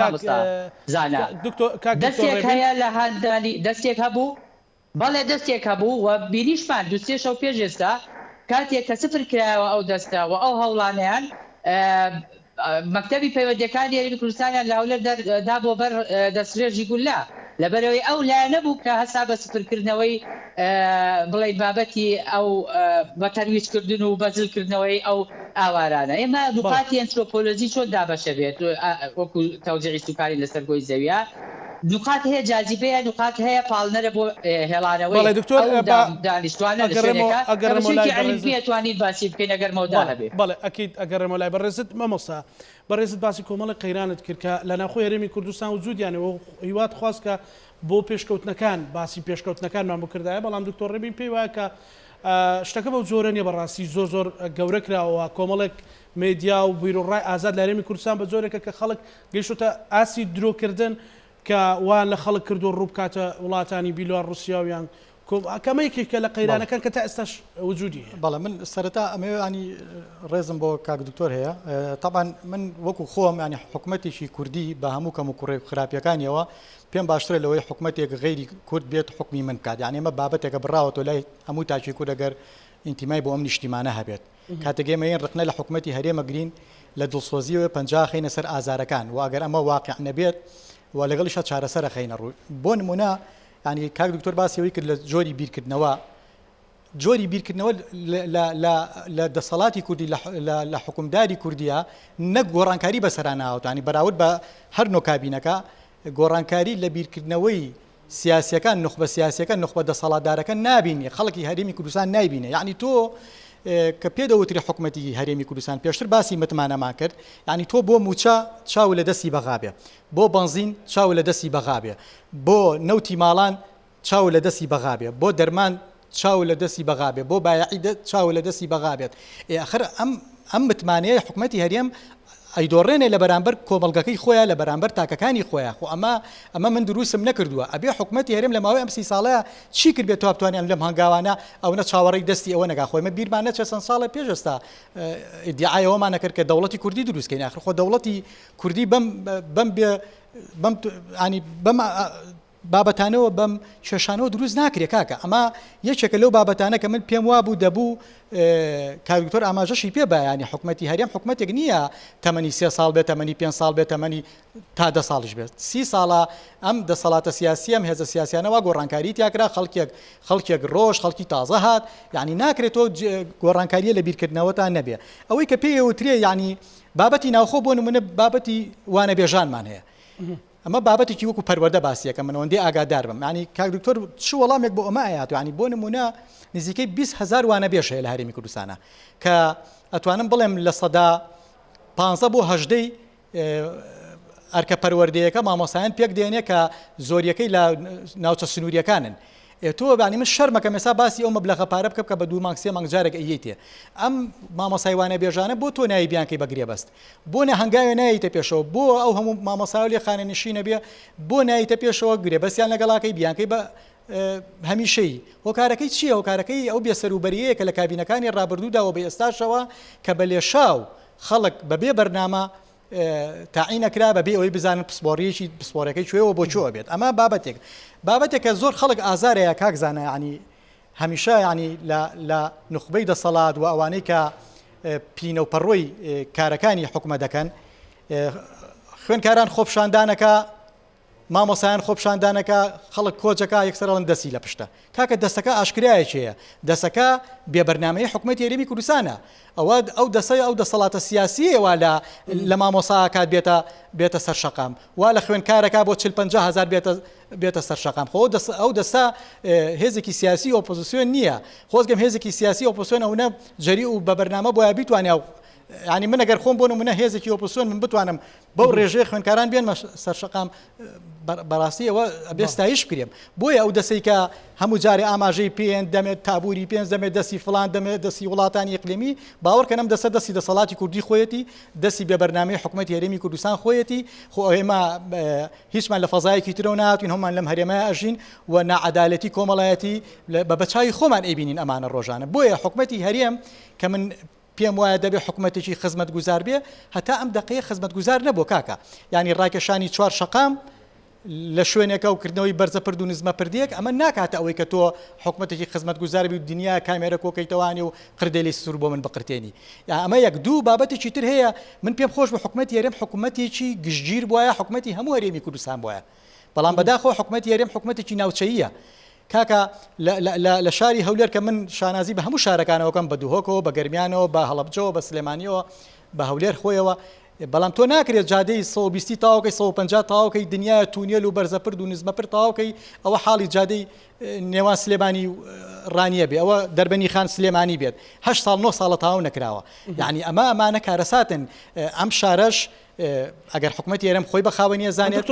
دەستێک هەیە لە هەندانی دەستێک هەبوو بەڵێ دەستێک هەبوو و بینیشمان دوسێ شەو پێش ئێستا کاتێک کە سفر کرایەوە ئەو دەستە و ئەو هەوڵانیان مەکتەبی پەیوەندیەکانی یاریمی کوردستانیان لە هەولێر دا بۆ بەر دەستڕێژی گولا لەبەرەوەی ئەو لایە نەبوو کە هەسا بە سفرکردنەوەی بڵێ بابەتی ئەو بەتەرویجکردن و بەزلکردنەوەی ئەو ئاوارانە ئێمە دووقاتی ئەنترۆپۆلۆژی چۆن دابەشە بێت وەکو تەوزیعی سوکاری لەسەر گۆی زەویە نقاط هەیە جاذبەیە نقاط هەیە پاڵنەرە بۆ هێڵانەوەی دانیشتوانە ئەگەڕێمەوەی باسی بکەین ئەگەر مەودا هەبێ بەڵێ ئەکید ئەگەڕێمە لای بەڕێزت مەمەستا بەڕێزت باسی کۆمەڵی قەیرانت کرد کە لە ناوخۆی هەرێمی کوردستان و جوودیانەوە هیوات خواست کە بۆ پێشکەوتنەکان باسی پێشکەوتنەکانمان بۆ کردایە بەڵام دکتۆر ڕێبین پێی وایە کە شتەکە بەو جۆرە نیە بەڕاستی زۆر گەورە کراوە کۆمەڵێک مێدیا و بیرۆڕای ئازاد لە هەرێمی کوردستان بە جۆرێکە کە خەڵک گەیشتە ئاسی درۆکردن کە وان لە خەڵک کردو ڕوو بکاتە وڵاتانی بیلوار رووسیاویان کەمەیەکێکە لە قەیرانەکان کە تا ئێستاش وجودی بەڵێ من سەرەتا ئەمەوانی ڕێزم بۆ کاک دکتۆر هەیە طبعا من وەکو خۆم ینی حکوومەتێکی کوردی بە هەموو کەم و کوڕی خراپیەکانیەوە پێم باشترە لەوەی حکوومەتێک غیری کورد بێت حکمی من بکات یعنی ئێمە بابەتێکە بڕاوەتەوە لای هەموو تاچی کورد ئەگەر ئینتیمای بۆ ئەم نیشتیمانە هەبێت کاتێگەمەین ڕقنە لە حکوومەتی هەرێمە گرین لە دڵسۆزیەوە 50 خینە سەر ئازارەکان و ئەگەر ئەمە واقع نەبێت و لەگەڵیشە چارەسەرە خەینە ڕووی بۆ نمونە ینی کاک دکتۆر باسیەوەی کرد لە جۆری بیرکردنەوە لە دەسەڵاتی کوردی لە حکومداری کوردیە نەک گۆڕانکاری بەسەراناوت ینی بەراورد بە هەر نۆ کابینەکە گۆڕانکاری لە بیرکردنەوەی سیاسیەکان نخبە سیاسیەکە نخبە دەسەڵاتدارەکە نابینی خەڵکی هەرێمی کوردستان نایبینێ یعنی تۆ کە پێدەوتری حکوومەتی هەرێمی کوردستان پێشتر باسی متمانەمان کرد ینی تۆ بۆ موچە چاو لە دەستی بەغابێ بۆ بنزین چاو لە دەستی بەغابێ بۆ نەوتی ماڵان چاو لە دەستی بەغابێ بۆ دەرمان چاو لە دەستی بەغابێ بۆ بایعی چاو لە دەستی بەغابێت ئاخر ئەم متمانەیە حکوومەتی هەرێم ئەیدۆڕێنێ لە بەرامبەر کۆمەڵگەکەی خۆیان لە بەرامبەر تاکەکانی خۆیان خۆ ئەمە من دروستم نەکردووە ئەبێ حکوومەتی هەرێم لە ماوەی ئەم 30 ساڵەیە چی کرد بێت توانیان لەم هەنگاوانە ئەو نە چاوەڕێی دەستی ئەوە نەگا خۆی مە بیرمان نەچە چەند ساڵە پێش ئێستا ئیدعایەوەمان نەکرد کە دەوڵەتی کوردی دروستکەین ئاخر خۆ دەوڵەتی کوردی بەم بابەتانەوە بەم کێشانەوە دروست ناکرێت کاکە ئەمە یەکێکە لەو بابەتانە کە من پێم وابوو دەبوو کاکتۆر ئاماژەشی پێ بەیانی حکوومەتی هەرێم حکوومەتێک نییە تەمەنی 3 ساڵ بێت تەمەنی 5 ساڵ بێت تەمەنی تا 10 ساڵش بێت 30 ساڵە ئەم دەسەڵاتە سیاسی ئەم هێزە سیاسیانەوە گۆڕانکاری تیاکرا خەڵکێک ڕۆژ خەڵکی تازە هات یعنی ناکرێتەوە گۆڕانکاریە لە بیرکردنەوەتان نەبێ ئەوەی کە پێوترێ ینی بابەتی ناوخۆ بۆ نمونە بابەتی وانە بێژانمان هەیە ئەمە بابەتێکی وەکو پەروەردە باسیەکە من ئەوەندەی ئاگادار بم ینی کاک دکتۆر چ وەڵامێک بۆ ئەمە ئاات ینی بۆ نمونە نزیکەی 20,000 وانە بێژ هەیە لە هەرێمی کوردستانە کە ئەتوانم بڵێم لە سەدا 15 بۆ 18 ئەرکە پەروەردەیەەکە مامۆسایان پێک دێنێ کە زۆریەکەی لە ناوچە سنووریەکانن تۆ بانی من شەرمەکە مەسا باسی ئەو مەبلەغە پارە بکە کە بە 2 مانگ 3 مانگ جارێک ئەیەتێ ئەم مامۆسایوانە بێژانە بۆ تۆ نایی بیانکەی بەگرێ بەست بۆ نە هەنگاوێ نایتە پێشەوە بۆ ئەو هەموو مامۆساوی لێ خانەنشینە بێ بۆ نایتە پێشەوە گرێ بەسییان لەگەڵاکەی بیانکەی بە هەمیشەی هۆکارەکەی چییە هۆکارەکەی ئەو بێسەروبەریەیە کە لە کابینەکانی ڕابردووداوە بە ئێستاشەوە کە بە لێشاو خەڵک بەبێ بەرنامە تاعینەکرا بەبێ ئەوەی بزانن پسپۆرەکەی کوێوە بۆ چۆ بێت ئەمە بابەتێکە زۆر خەڵک ئازارەیە کاکزانە ینی هەمیشە ینی لە نخبەی دەسەڵات و ئەوانەی کە پینە و پەڕۆی کارەکانی حکومە دەکەن خوێنکاران خۆپشاندانەکە مامۆسایان خۆپشاندانەکە خەڵک کۆچەکە یەکسەرڵن دەستی لە پشتە کاکە دەستەکە ئاشکرایەکەیە دەسەکە بێبەرنامەی حکومەتی هەرێمی کوردستانە ئەو ئەو دەسەڵاتە سیاسیەوە لە مامۆسا کات بێتە سەرشەقام وا لە خوێنکارەکە بۆ 40-50 بێتە سەرشەقام خۆ ئەو دەستا هێزێکی سیاسی ئۆپۆزیسیۆن نییە خۆزگەم هێزێکی سیاسی ئۆپۆزیسیۆن ئەوە جەری و بە بەرنامە بۆیە بیتوانێت ینی من ئەگەر خۆم بۆ نمونە هێزێکی ئۆپۆزیسیۆن من بتوانم بەو ڕێژەیە خوێندکاران بێنمە سەرشەقام بەڕاستی ئەوە ئەبێ ستایش بکرێم بۆیە ئەو دەسەی کە هەموو جارێ ئاماژەی پێێن دەمێت تابووری پێنج دەمێت دەستی فلان دەمێت دەستی وڵاتانی ئیقلیمی باوەڕکەنم دەستی دەسەڵاتی کوردی خۆیەتی دەستی بە بەرنامەی حکوومەتی هەرێمی کوردستان خۆیەتی خۆ ئێمە هیچمان لە فەزایەکی ترەوە نهاتوین هەمومان لەم هەرێمەیە ئەژین و نەعەدالەتی کۆمەڵایەتی بە بەچاوی خۆمان ئەیبینین ئەمانە ڕۆژانە بۆیە حکوومەتی هەرێم کە من پێم وایە دەبێ حکوومەتێکی خزمەت گوزار بێ هەتا ئەم دقەیە خزمەت گوزار نەبوو کاکە ینی ڕاکێشانی چوار شەقام لە شوێنێکە و کردنەوەی بەرزە پرد و نزمە پردێک ئەمە ناکاتە ئەوەی کە تۆ حکوومەتێکی خزمەت گوزار بی و دنیا کامێرە کۆکەیتەوانی و قردێلی سوور بۆ من بقرتێنی ئەمە یەک دوو بابەتێکی تر هەیە من پێم خۆش بە حکوومەتی هەرێم حکوومەتێکی گشتگیر بواە حکوومەتی هەموو هەرێمی کوردستان بواە بەڵام بەداخۆ حکوومەتی هەرێم حکوومەتێکی ناوچەییە کاکە لە شاری هەولێر کە من شانازی بە هەموو شارەکانەوەکەم بە دووهۆکەوە بە گەرمیانەوە بە هەڵەبجەوە بە سلێمانیەوە بە هەولێر خۆیەوە بەڵام تۆ ناکرێت جادەی 120 تاواکەی 150 تاواکەی دنیای تونێل و بەرزەپرد و نزمەپر تاواکەی ئەوە حاڵی جادەی نێوان سلێمانی ڕانیە بێ ئەوە دەربەنی خان سلێمانی بێت 8 ساڵ 9 ساڵە تاو نەکراوە یعنی ئەمانە کارەساتن ئەم شارەش ئەگەر حکوومەتی هەرێم خۆی بە خاوەنیە زانێت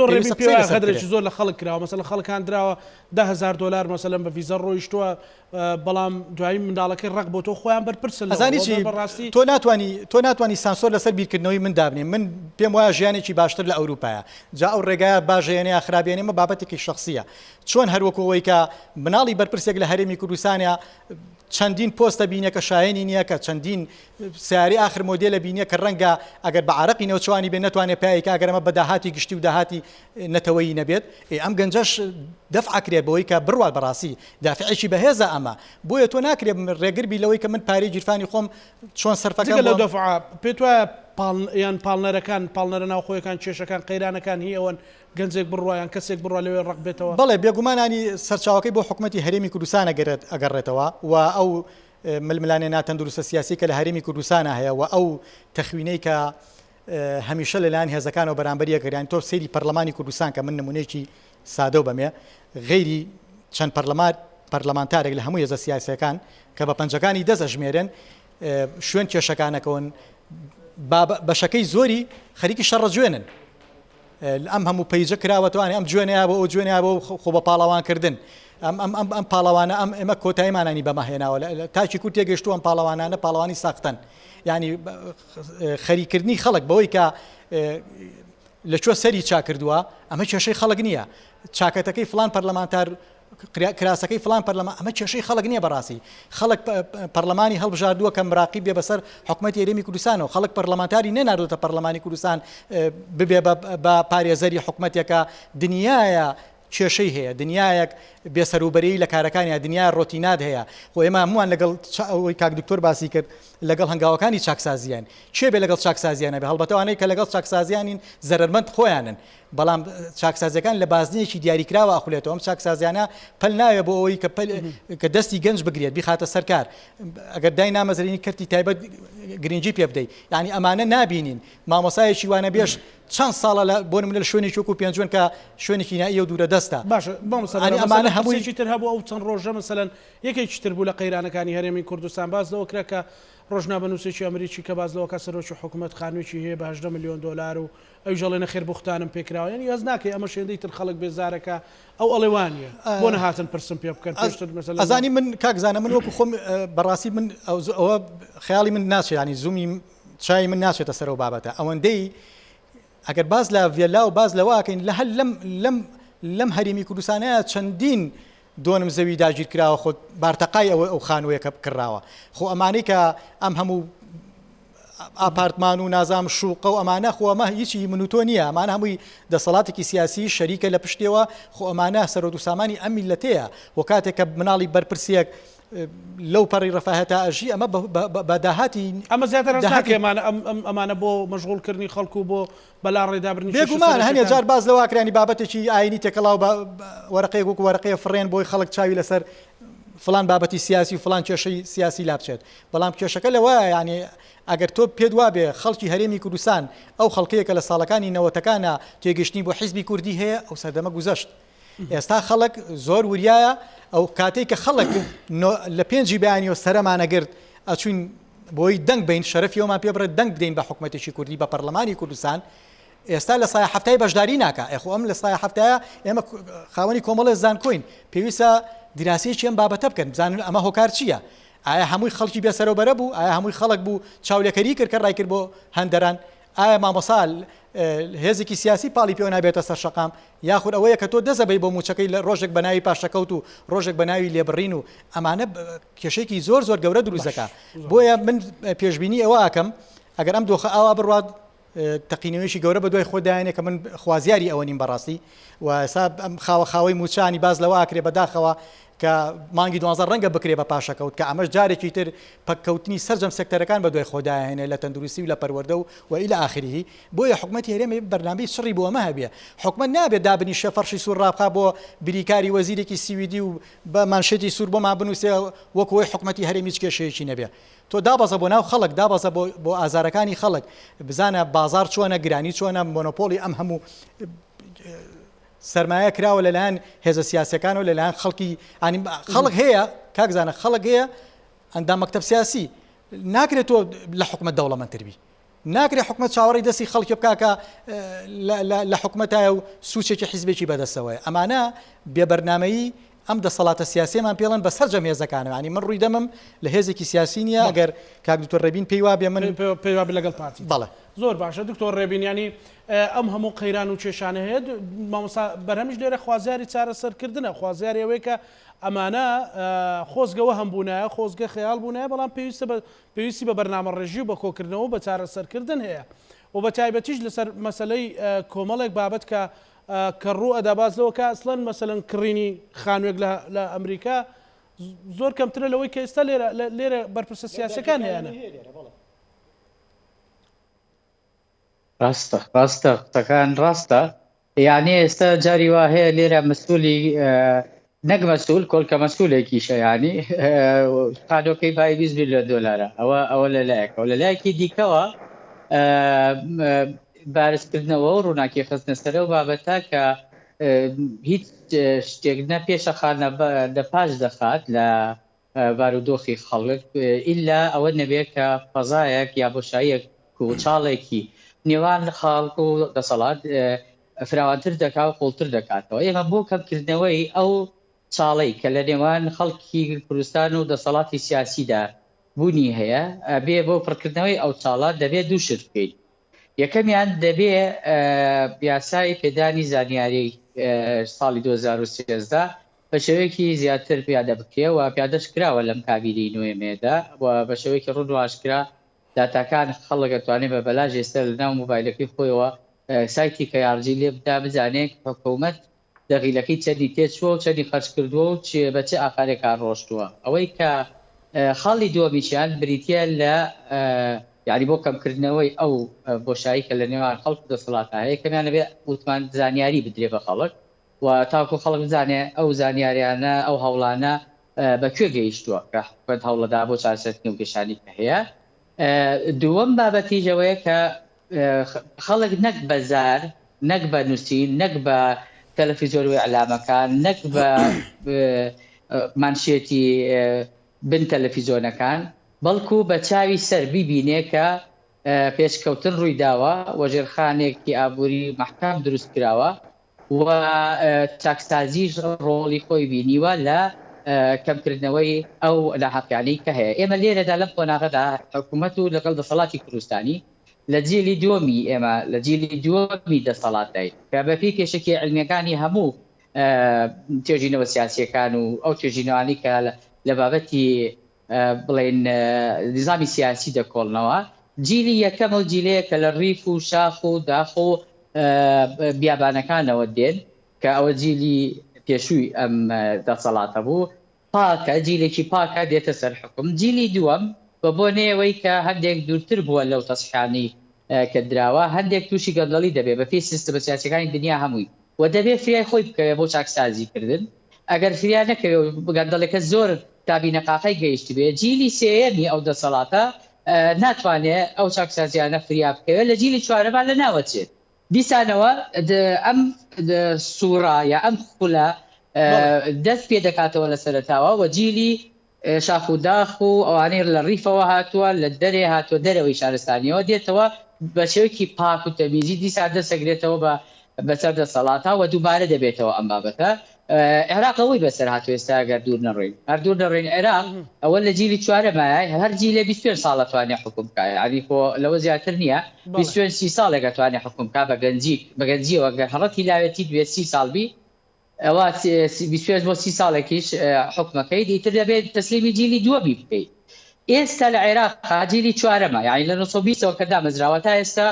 خەدرێکی زۆر لە خەڵک کراوە مەسەڵەن خەڵکان درراوە $10,000 مەسەلەن بە ڤیزە ڕۆیشتووە بەڵام دوایی منداڵەکەی ڕق بۆ تۆ خۆیان بەرپرسن ئەزانی تۆ ناتوانانی سانسۆر لەسەر بیرکردنەوەی من دابنێ من پێم وایە ژیانێکی باشتر لە ئەوروپایە جا ئەو ڕێگایە باشێنەیە خراپێنێمە بابەتێکی شخصیە چۆن هەروەکەوەی کە مناڵی بەرپرسێک لە هەرێمی کوردستانە چەندین پۆستە بینە کە شایەنی نییە کە چەندین سیاری آخر مۆدێلە بینە کە ڕەنگە ئەگەر بە عەرەقی نەوچوانی بێ نەتوانێت پایەکە ئەگەرمە بە داهاتی گشتی و داهاتی نەتەوەیی نەبێت ئەم گەنجەش دەفعکرێت بەوەی کە بڕوات بەڕاستی دافعێکی بەهێزە ئەمە بۆیە تۆ ناکرێت ڕێگربی لەوەی کە من پارەی گیرفانی خۆم چۆن سەرفەکە لە دەفع پێت وایە یان پاڵنەرەکان پاڵنەرە ناوخۆیەکان کێشەکان قەیرانەکان هی ئەوەن گەنجێک بڕوایان کەسێک بڕوا لەوێ ڕق بێتەوە بەڵێ بێگومانانی سەرچاوەکەی بۆ حکوومەتی هەرێمی کوردستان ئەگەڕێتەوە و ئەو ململانێ ناتەندروستە سیاسی کە لە هەرێمی کوردستانە هەیە و ئەو تەخوینەی کە هەمیشە لەلایەن هێزەکانەوە بەرامبەریە گەریان تۆ سەیری پەرلەمانی کوردستان کە من نمونەیەکی سادە و بەمێ غەیری چەند پەرلەمانتارێک لە هەموو هێزە سیاسیەکان کە بە پەنجەکانی دەستەژمێرن شوێن کێشەکانەکەون بەشەکەی زۆری خەریکی شەڕە جوێنن ئەم هەموو پەیجە کراوەتوانێ ئەم جوێنەیە بۆ ئەو جوێنەیە بۆ خۆ بە پاڵەوانکردن ئەم پاڵەوانە ئێمە کۆتاییمانانی بەمەهێناوە تاکی کورت تێگەشتووە ئەم پاڵەوانانە پاڵەوانی ساختن ینی خەریکردنی خەڵک بەوەی کە لەکوێ سەری چا کردووە ئەمە کێشەی خەڵک نییە چاکەتەکەی فلان پەرلەمانتار کراسەکەی فلان پەرلەمان ئەمە کێشەی خەڵک نییە بەڕاستی خەڵک پەرلەمانی هەڵبژاردووە کە مراقیب بێ بەسەر حکوومەتی هەرێمی کوردستانەوە خەڵک پەرلەمانتاری نەناردوتە پەرلەمانی کوردستان ببێ بە پارێزەری حکوومەتێکە دنیایە کێشەی هەیە دنیایەک بێسەروبەری لە کارەکانی دنیای ڕۆتینات هەیە خۆ ئێمە هەمووان لەگەڵ ئەوەی کاک دکتۆر باسی کرد لەگەڵ هەنگاوەکانی چاکسازیان چێ بێ لەگەڵ چاکسازیانە بێ هەڵبەتەوانەی کە لەگەڵ چاکسازیانین زەرمەند خۆیانن بەڵام چاکسازیەکان لە بازنێکی دیاریکراوە ئەخولێتەوە ئەم چاکسازیانە پەل ناوێ بۆ ئەوەی کە دەستی گەنج بگرێت بیخاتە سەرکار ئەگەر دای نامەزرێنی کردی تایبەت گرنگجی پێ بدەیت یعنی ئەمانە نابینین مامۆسایەکی وانە بێش چەند ساڵە بۆ نمونە لە شوێنی چۆک و پێنجوێن کە شوێنێکی نائیە و دوورە دەستە باشە ئەمانە هەموویی تر هەبوو ئەو چەند ڕۆژە مەسەلەن یەکێکی تر بوو لە قەیرانەکانی هەرێمی کوردستان باز لەوە کرا کە ڕۆژنامەنووسێکی ئەمریکی کە باز لەوە کە سەرۆکی حکوومەت خانوویی هەیە بە $18 ملیۆن و ئەو ژەڵێنە خێربوختانم پێکراوە یعنی هەز ناکەی ئەمە شوێندەی تر خەڵک بێزارەکە ئەو ئەڵێوانیە بۆ نەهاتن پرسم پێ بکەن ئەزانی من کاکزانە من وەکو خۆم بەڕاستی من ئەوە خەیاڵی من ناچێت ینی زوومی چای من ناچێتە سەر و بابەتە ئەوەندەی ئەگەر باز لە ڤێلا و باز لەواکەین لە هەل لەم هەرێمی کوردستانەیە چەندین دۆنم زەوی داگیر کراوە خۆ بارتەقای ئەو خانوویەکە کراوە خۆ ئەمانەی کە ئەم هەموو ئاپارتمان و نازام شوقە و ئەمانە خۆ ئەمە هیچی من و تۆ نییە ئەمانە هەمووی دەسەڵاتێکی سیاسی شەریکە لە پشتێوە خۆ ئەمانە سەرۆت و سامانی ئەم میلەتەیە و کاتێک کە مناڵی بەرپرسیەک لەو پەڕی ڕەفاهەتە ئەژی ئەمە بە داهاتی ئەمە زیاتر ئەمانە بۆ مەشغوڵکردنی خەڵکو و بۆ بەلا ڕێدابرنی بێگومان هەنێ جار باز لەواکرانی بابەتێکی ئاینی تێکەڵاو وەرەقەیەک وەکو وەرەقەیە فڕێن بۆی خەڵک چاوی لەسەر فلان بابەتی سیاسی و فلان کێشەی سیاسی لابچێت بەڵام کێشەکە لەوەیە یعنی ئەگەر تۆ پێت وابێ خەڵکی هەرێمی کوردستان ئەو خەڵکەیەکە لە ساڵەکانی نەوەتەکانە تێگەشتنی بۆ حیزبی کوردی هەیە ئەو سەردەمە گوزەشت ئێستا خەڵک زۆر وریایە ئەو کاتێک کە خەڵک لە 5 بەیانیەوە سەرەمانەگرت ئەچوین بۆی دەنگ بین شەرەفیەوەمان پێ بڕێت دەنگ بدەین بە حکوومەتێکی کوردی بە پەرلەمانی کوردستان ئێستا لە سایە هەفتای بەشداری ناکە ئەخۆ ئەم لە سایە هەفتایە ئێمە خاوەنی کۆمەڵە زانکۆین پێویستە دیراسەیەکی ئەم بابەتە بکەن بزانن ئەمە هۆکار چییە ئایا هەمووی خەڵکی بێسەرەوبەرە بوو ئایا هەمووی خەڵک بوو چاولێکەری کرد کە ڕای کرد بۆ هەندەران ئایا مامۆسا هێزێکی سیاسی پاڵی پێوە نابێتە سەر شەقام یاخود ئەوەیە کە تۆ دەزەبەی بۆ موچەکەی لە ڕۆژێک بە ناوی پاشەکەوت و ڕۆژێک بە ناوی لێبڕین و ئەمانە کێشەیەکی زۆر زۆر گەورە دروستەکە بۆیە من پێشبینی ئەوە ئاکەم ئەگەر ئەم دۆخە ئاوا بڕوات تەقینەوەیشی گەورە بە دوای خۆدایانێ کە من خوازیاری ئەوە نیم بەڕاستی و ئێستا ئەم خاوەخاوەی موچانی باز لەوە ئاکرێ بەداخەوە کە مانگی 12 ڕەنگە بکرێ بە پاشەکەوت کە ئەمەش جارێکی تر پەککەوتنی سەرجەم سێکتەرەکان بە دوای خۆدایانێ لە تەندروستی و لە پەروەردە و ئیلە ئاخریه بۆیە حکوومەتی هەرێمی بەرنامەی شڕی بۆ ئەمە هەبێ حکوومەت نابێت دابنی شەفەرشی سوور ڕابخا بۆ بریکاری وەزیرێکی سیویدی و بە مانشێتی سوور بۆمان بنووسێ وەکوی حکوومەتی هەرێمی کێشەیەکی نەبێ تۆ دابەزە بۆ ناو خەڵک دابەزە بۆ ئازارەکانی خەڵک بزانە بازار چۆنە گرانی چۆنە مۆنۆپۆلی ئەم هەموو سەرمایە کراوە لەلایەن هێزە سیاسەکان و لەلایەن خەڵکی خەڵک هەیە کاکزانە خەڵک هەیە ئەندام مەکتەب سیاسی ناکرێت تۆ لە حکومەت دەوڵەمەندتر ناکرێت حکومەت چاوەڕی دەستی خەڵکی بکاکە لە حکومەتایە و سوچێکی حیزبێکی بەدەستەوەی ئەمانە بێبەرنامەیی ئەم دەسەڵاتە سیاسیمان پێڵەن بەسەر جەمێزەکانە ینی من ڕووی دەمم لە هێزێکی سیاسی نییە ئەگەر کاک دکتۆر ڕێبین پێی وابێ من پێی وابێ لەگەڵ پارتی بەڵێ زۆر باشە دکتۆر ڕێبین ینی ئەم هەموو قەیران و کێشانە هەیە مامۆستا بەرهەمیش لێرە خوازیاری چارەسەرکردنە خوازیاری ئەوەی کە ئەمانە خۆزگەوە هەمبوونایە خۆزگە خەیاڵ بوونایە بەڵام پێویستی بە بەرنامە ڕێژی و بە کۆکردنەوە بە چارەسەرکردن هەیە و بە تایبەتیش لەسەر مەسەلەی کۆمەڵێک بابەت کە کە ڕوو ئەداباز لەوە کە ئەسڵەن مەسەلەن کڕینی خانوێک لە ئەمریکا زۆر کەمترە لەوەی کە ئێستا لێرە بەرپرسە سیاسەکان هەیەە ڕاستە قسەکان ڕاستە یعنی ئێستا جاری وا هەیە لێرە مەسئولی نەک مەسئول کۆلکە مەسئولێکیشە ینی خانۆکەی پای 20 میلیۆن دۆلارە ئەوە لەلایەکەوە لەلایەکی دیکەوە بارزکردنەوە و ڕووناکی خستنە سەرە و بابەتە کە هیچ شتێک نە پێشەخانە لە پاش دەخات لە بارودۆخی خەڵک ئیلا ئەوە نەبێت کە فەزایەک یا بۆشاییەک و چاڵێکی نێوان خەڵک و دەسەڵات فراوانتر دەکات و قوڵتر دەکاتەوە ئێمە بۆ کەمکردنەوەی ئەو چاڵەی کە لە نێوان خەڵکی کوردستان و دەسەڵاتی سیاسیدا بوونی هەیە بێ بۆ پڕکردنەوەی ئەو چاڵات دەبێت دوو شت بکەیت یەکەمیان دەبێ یاسای پێدانی زانیاری ساڵی 2013 بە شێوەیەکی زیاتر پیادە بکرێ و پیادەش کراوە لەم کابینەی نوێمێدا و بە شێوەیەکی ڕوون واشکرا داتاکان خەڵک دەتوانێت بە بەلاژ ئێستا لە ناو مۆبایلەکەی خۆیەوە سایتی کە یارجی لێ بدا بزانێت حکوومەت دەقیلەکەی چەندی تێچووە و چەندی خەرج کردووە و بە چه ئاخارێکان ڕۆشتووە ئەوەی کە خاڵی دووەمیشیان بریتە لە یعنی بۆ کەمکردنەوەی ئەو بۆشایی کە لە نێوان خەڵک دەسەڵاتە هەیە کەمیانە بێ وتمان زانیاری بدرێ بە خەڵک و تاکو خەڵک بزانێ ئەو زانیاریانە ئەو هەوڵانە بەکوێ گەیشتووە کە حکومەت هەوڵەدا بۆ چارەسەرکردنی و گەشانی کە هەیە دووەم بابەتیژەوەیە کە خەڵک نەک بە زار نەک بە نووسین نەک بە تەلەڤیزۆن و ئەعلامەکان نەک بە مانشێتی بن تەلەڤیزۆنەکان بەڵکو بە چاوی سەر بیبینێ کە پێشکەوتن ڕووی داوە وەژێرخانێکی ئابووری مەحکام دروست کراوە و چاکسازیش ڕۆڵی خۆی بینیوە لە کەمکردنەوەی ئەو ناحەقیانەی کە هەیە ئێمە لێرەدا لەم قۆناغەدا حکوومەت و لەگەڵ دەسەڵاتی کوردستانی لە جێلی دووەمی ئێمە لە جێلی دووەمی دەسەڵاتای کە بەپێی کێشەکی علمیەکانی هەموو توێژینەوە سیاسیەکان و ئەو توێژینەوانی کە لە بابەتی بڵێن نظامی سیاسی دەکۆڵنەوە جیلی یەکەم و جیلەیە کە لە ڕیف و شاخ و داخ و بیابانەکانەوە دێن کە ئەوە جیلی پێشووی ئەم دەسەڵاتە بوو پاکە جیلێکی پاکە دێتە سەر حکوم جیلی دووەم بە بۆ نێوەی کە هەندێک دوورتر بووە لەو تەسحانی کە دراوە هەندێک تووشی گەندەڵی دەبێت بە پێی سیستەمە سیاسیەکانی دنیا هەمووی و دەبێت فریای خۆی بکەوێت بۆ چاکسازیکردن ئەگەر فریا نەکەوێت گەندەڵەکە زۆر تابینە قاقای گەیشتی بێ جیلی سێمی ئەو دەسەڵاتە ناتوانێت ئەو چاکسازیانە فریا بکەوێت لە جیلی چوارەمان لە ناوەچێت دیسانەوە ئەم سوورە یا ئەم خولە دەست پێ دەکاتەوە لە سەرتاوە و جیلی شاخ و داخ و ئەوانەی لە ڕیفەوە هاتووە لە دەرێ هاتووە دەرەوەی شارستانیەوە دێتەوە بە شێوەیەکی پاک و تەمیزی دیسا دەسەگرێتەوە بەسەر دەسەڵاتە و دووبارە دەبێتەوە ئەم بابەتە. عێراق ئەوەی بەسەر هاتووە ئێستا گەر دوور نەڕۆین هەر دوور نەڕۆین عێراق ئەوە لە جیلی چوارەمایە هەر جیلێ 25 ساڵ دەتوانێت حکوم بکات ینی لەوە زیاتر نییە 25 ساڵێک دەتوانێت حکوم بکات بە گەنجیەوە گەر هەڵەتی لاوێتی دوێ 30 ساڵ بی ئەوە 25 بۆ 30 ساڵێکیش حکومەکەی دیتر دەبێت تەسلیمی جیلی دووە بی بکەیت. ئێستا لە عێراق جیلی چوارەمە یعنی لە 1920ەوە کە دامەزراوە تا ئێستا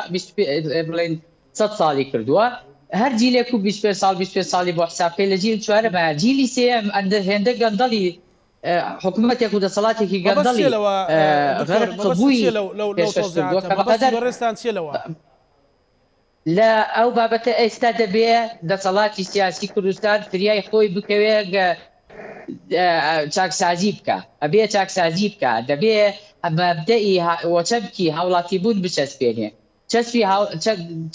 بڵێن 100 ساڵی کردووە هەر جیلێک و 25 ساڵی بۆ حسابکەی لە جیل چوارەمە جیلی سێم هێندە گەندەڵی حکوومەتێک و دەسەڵاتێکی گەندەڵی ڕێستان چێلەوە لە ئەو بابەتە ئێستا دەبێ دەسەڵاتی سیاسی کوردستان فریای خۆی بکەوێ چاکسازی بکە ئەبێ چاکسازی بکە دەبێ مەبدەئی وەچەمکی هاوڵاتی بوون بچەسپێنێ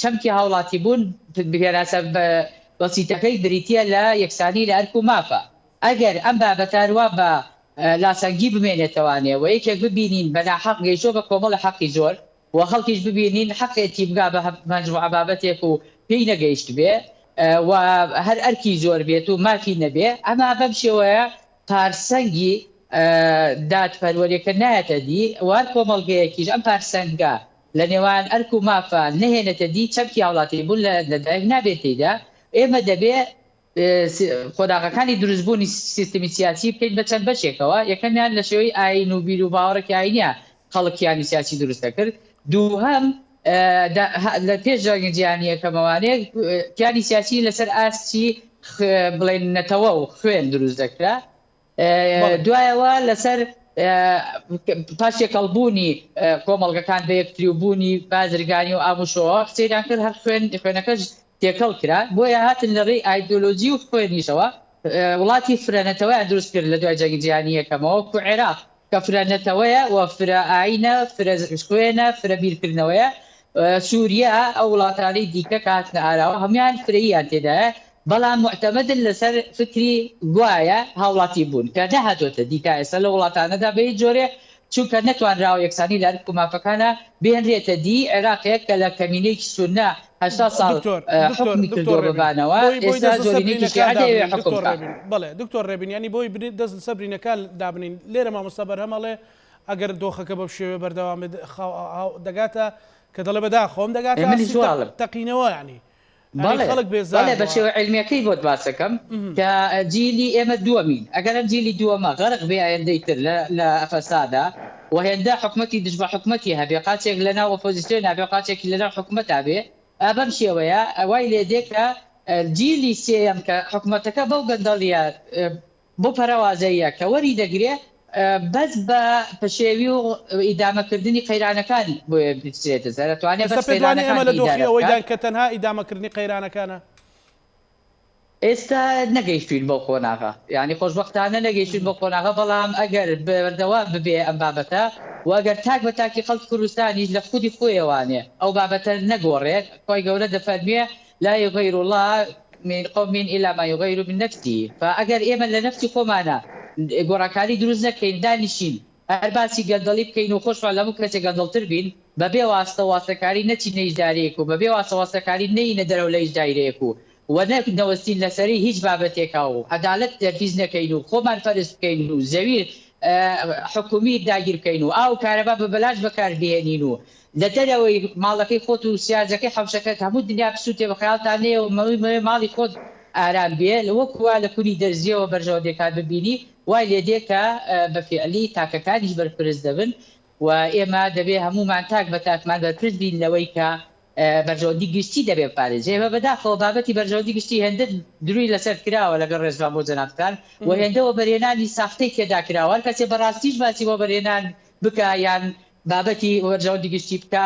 چەمکی هاوڵاتی بوون بگەراسە بەسیتەکەی بریتە لە یەکسانی لە ئەرک و مافە ئەگەر ئەم بابەتاروە بە لاسەنگی بمێنێتەوانێ و یەکێک ببینین بەناحەق گەیشتۆ بە کۆمەڵە حەقی زۆر و خەڵکیش ببینین حەقێتی بگا بە مەجموعە بابەتێک و پێی نەگەیشت بێ و هەر ئەرکی زۆر بێت و مافی نەبێ ئەما بەم شێوەیە پارسەنگی دادپەروەریەکە نایەتە دی وار کۆمەڵگەیەکیش ئەم پارسەنگە لە نێوان ئەرک و مافە نەهێنێتە دی چەمکی هاوڵاتی بوون لەدایک نابێتیدا ئێمە دەبێ خۆداغەکانی دروستبوونی سیستمی سیاسی بکەین بە چەند بەشێکەوە یەکەمیان لە شێوەی ئاین و بیر و باوەڕێکی ئاینیە خەڵکیانی سیاسی دروستە کرد دووهەم لە پێش جیانی یەکەمەوانەیە کیانی سیاسی لەسەر ئاستی بڵێن نەتەوە و خوێن دروست دەکرا دوایەوە لەسەر پاشێکەڵبوونی کۆمەڵگەکان بە یەکتریوبوونی بازرگانی و ئاموشەوە سەیران کرد هەر خوێنەکەش تێکەڵ کرا بۆیە هاتن لە ڕێی ئایدۆلۆژی و خوێنیشەوە وڵاتی فرەنەتەوەیان دروست کرد لە دوای جەنگی جیهانی یەکەمەوە و عێراق کە فرەنەتەوەیە و فرە ئاینە فرە خوێنە فرە بیرکردنەوەیە سووریا ئەو وڵاتانەی دیکە کاتنە ئاراوە هەمویان فرەییان تێدایە بەڵام معتەمەدن لەسەر فکری گوایە هاوڵاتی بوون کە نەهاتۆتە دیکە ئێستا لە وڵاتانەدا بە هیچ جۆرێ چونکە نەتوانراوە یەکسانی لە ئەرک و مافەکانە بێنرێتە دی عێراقێک کە لە کەمینەیەکی سوننا 80 ساڵ حکمی کردووە ببانەوە ئێستا زۆرینەیەکی شیعە دەیەوێت حکم بکات. بەڵێ دکتۆر ڕێبین ینی بۆی دەست سەبرینەکان دابنین لێرە مامۆستا بەرهەمەڵێ ئەگەر دۆخەکە بە شێوێ بەردەوام دەگاتە کە دەڵێ بەداخۆم دەگاتە تەقینەوە ینی خەڵک بێزانێ بە شێوە علمیەکەی بۆت باسەکەم کە جیلی ئێمە دووەمین ئەگەر ئەم جیلی دووەمە غەرق بێ ئایندەی تر لە ئەفەسادا و هێندە حکومەتی دژبە حکومەتی هەبێ قاچێک لەناو ئۆپۆزیسیۆن هەبێ قاچێکی لەناو حکومەتا بێ بەم شێوەیە ئەوای لێ دێ کە جیلی سێەم کە حکومەتەکە بەو گەندەڵیە بۆ پەرەوازەیە کە وەری دەگرێ بەس بە پشێوی و ئیدامەکردنی قەیرانەکانی بۆیە بچێتە سەر دەتوانێت بەس ئێمە لە دۆخی ئەوەیدان کە تەنها ئیدامەکردنی قەیرانەکانە ئێستا نەگەیشتوین بۆ خۆناغا یعنی خۆشبەختانە نەگەیشتین بۆ خۆناغا بەڵام ئەگەر بەردەوام ببێ ئەم بابەتە و ئەگەر تاک بە تاکی خەڵکی کوردستانی لە خودی خۆیەوانێ ئەو بابەتە نەگۆڕێت خۆی گەورە دەفەرمێ لا يغير الله من قوم إلا ما يغير من نفسه فأجر إيمان لنفسي خمانا گۆڕاکاری دروست نەکەین دانیشین هەر باسی گەندەڵی بکەین و خۆشمان لەموو کەسێک گەندەڵتر بین بەبێ واستە واستەکاری نەچی نەیژدارەیەک و بەبێ واستە واستەکاری نەینە دەرەو لە ئیژدارەیەک و نەوەستین لەسەری هیچ بابەتێکا و عەدالەت دەرفیز نەکەین و خۆمان پەرست بکەین و زەویر حکومی داگیر بکەین و ئاو کارەبا بە بەلاش بەکاربهێنین و لە دەرەوەی ماڵەکەی خۆت و سیارزەکەی حەوشەکەت هەموو دنیا بسووتێ بە خەیاڵتانەیە و ماڵی خۆت ئارام بێ وەکووا لە کوری دەرزیەوە بەرژەوەندەکان ببینی وای لێ دێکە بە فعلی تاکەکانیش بەرپرس دەبن و ئێمە دەبێ هەمومان تاک بە تاکمان بەرپرس بین لەوەی کە بەرژەوەندی گشتی دەبێ پارێزێ ئێمە بەداخەوە بابەتی بەرژەوەندی گشتی هێندە دروی لەسەر کراوە لەگەڵ ڕێزبان بۆ جەنابکان و هێندەوە بەرهێنانی ساختەی تێدا کراوە کەسێ بەڕاستیش باسی بۆ بەرهێنان بکە یان بابەتی بەرژەوەندی گشتی بکە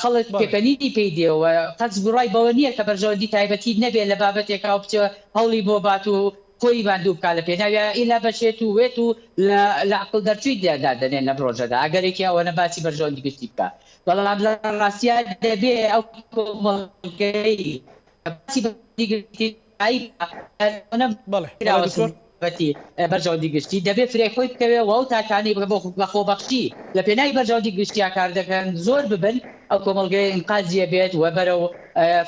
خەڵک پێکەنینی پێی دێەوە قەت بڕای بەوە نییە کە بەرژەوەندی تایبەتی نەبێ لە بابەتێکا بچێ هەوڵی بۆ بات و خۆی باندوو بکە لە پێناوی ئیلا بەشێت و وێت و لە عقل دەرچووی دادەنێن لە ڕۆژەدا ئەگەرێکی ئەوەنە باسی بەرژەوەندی گشتی بکە بەڵام لە ڕاستیە دەبێ ئەو کۆمەڵگەی باسی بەرژەوەندی گشتی بەتی بەرژەوەندی گشتی دەبێت فرێ خۆی بکەوێت و ئەو تاکانی بەخۆبەخشی لە پێناوی بەرژەوەندی گشتیا کار دەکەن زۆر ببن ئەو کۆمەڵگەی ئینقازیە بێت و بەرەو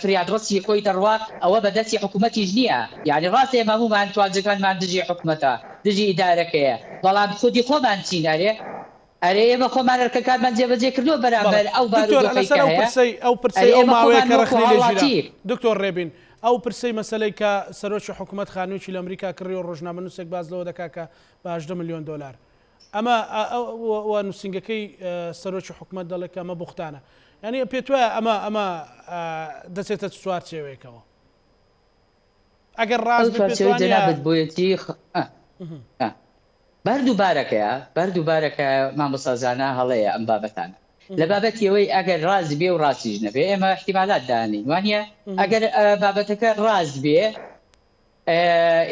فریادڕستی خۆی دەڕوا ئەوە بەدەستی حکوومەتیش نییە یعنی ڕاستی ئێمە هەمومان توانجەکانمان دژی حکوومەتە دژی ئیدارەکەیە بەڵام خودی خۆمان چینارێ ئەرێ ئێمە خۆمان ئەرکەکانمان جێبەجێ کردووە بەرامبەر ئەو پرسەی ئەو ماوەیە کە ڕخنی دکتۆر ڕێبین ئەو پرسەی مەسلەی کە سەرۆکی حکوومەت خانوویی لە ئەمریکا کڕی و ڕۆژنامە نووسێک باز لەوە دەکا کە بە 18 ملیۆن دلار ئەمە نووسنگەکەی سەرۆکی حکوومەت دەڵێت کە ئەمە بوختانە ینی پێت وایە ئەمە دەچێتە چوار چێوەیەکەوە ئەگەر ڕاست جەنابەت بۆیەتی بەردووبارەکە مامۆستازانە هەڵەیە ئەم بابەتانە لە بابەتیەوەی ئەگەر ڕاست بێ و ڕاستیش نەبێ ئێمە احتیمالات دانی وانە ئەگەر بابەتەکە ڕاست بێ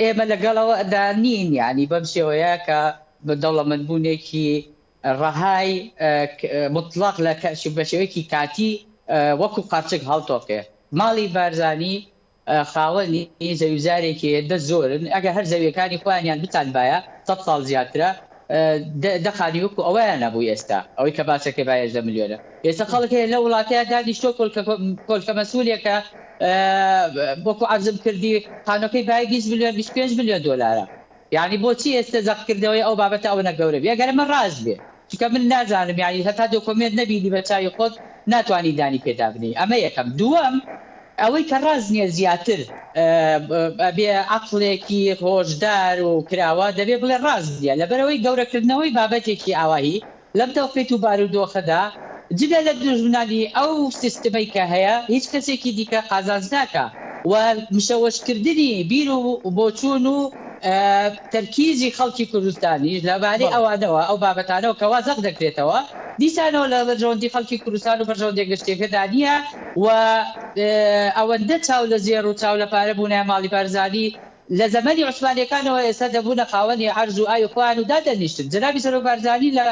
ئێمە لەگەڵەوە دانین ینی بەم شێوەیە کە دەوڵەمەندبوونێکی ڕەهای مطلق لە بە شێوەیەکی کاتی وەکو قاچک هەڵتۆکێ ماڵی بارزانی خاوەنی زەویزارێکی دە زۆرن ئەگە هەر زەویەکانی خۆیانیان بتان باە 100 ساڵ زیاترە دەخانی وەکو ئەوەیان نەبوو ئێستا ئەوەی کە باسەکەی با 10 ملیۆنە ئێستا خەڵکێ لە وڵاتەیە دانیشتۆ کۆلکە مەسئولێکە بۆکو عەرزم کردی خانۆکەی بای 20 ملیۆن 25 ملیۆن دلارە یعنی بۆچی ئێستا زەقکردەوەی ئەو بابەتە ئەوە نەگەورە بێ ئەگەر ئەمە ڕاست بێ چونکە من نازانم یعنی هەتا دۆکۆمنت نەبینی بە چاوی خۆت ناتوانانی دانی پێدا بنی ئەمە یەکەم دووەم ئەوەی کە ڕاست نییە زیاتر بێ عەقڵێکی هۆشدار و کراوە دەبێت بڵێ ڕاست دیە لەبەرەوەی گەورەکردنەوەی بابەتێکی ئاواهی لەم دەوقێت و بارودۆخەدا جگە لە دژمنانی ئەو سیستمەی کە هەیە هیچ کەسێکی دیکە قازانج ناکە و مشەوەشکردنی بیر و بۆچوون و تەرکیزی خەڵکی کوردستانیش لەبارەی ئەوانەوە ئەو بابەتانەوە کە وازەق دەکرێتەوە دیسانەوە لە بەرژەوەندی خەڵکی کوردستان و بەرژەوەندی گەشتێکەدا نییە و ئەوەندە چاو لە زێر و چاو لە پارە بوونە ماڵی بارزانی لە زەمەنی عوسمانیەکانەوە ئێستا دەبوونە خاوەنی عەرز و ئای خۆیان و دادەنیشتن جەنابی سەرۆک بارزانی لە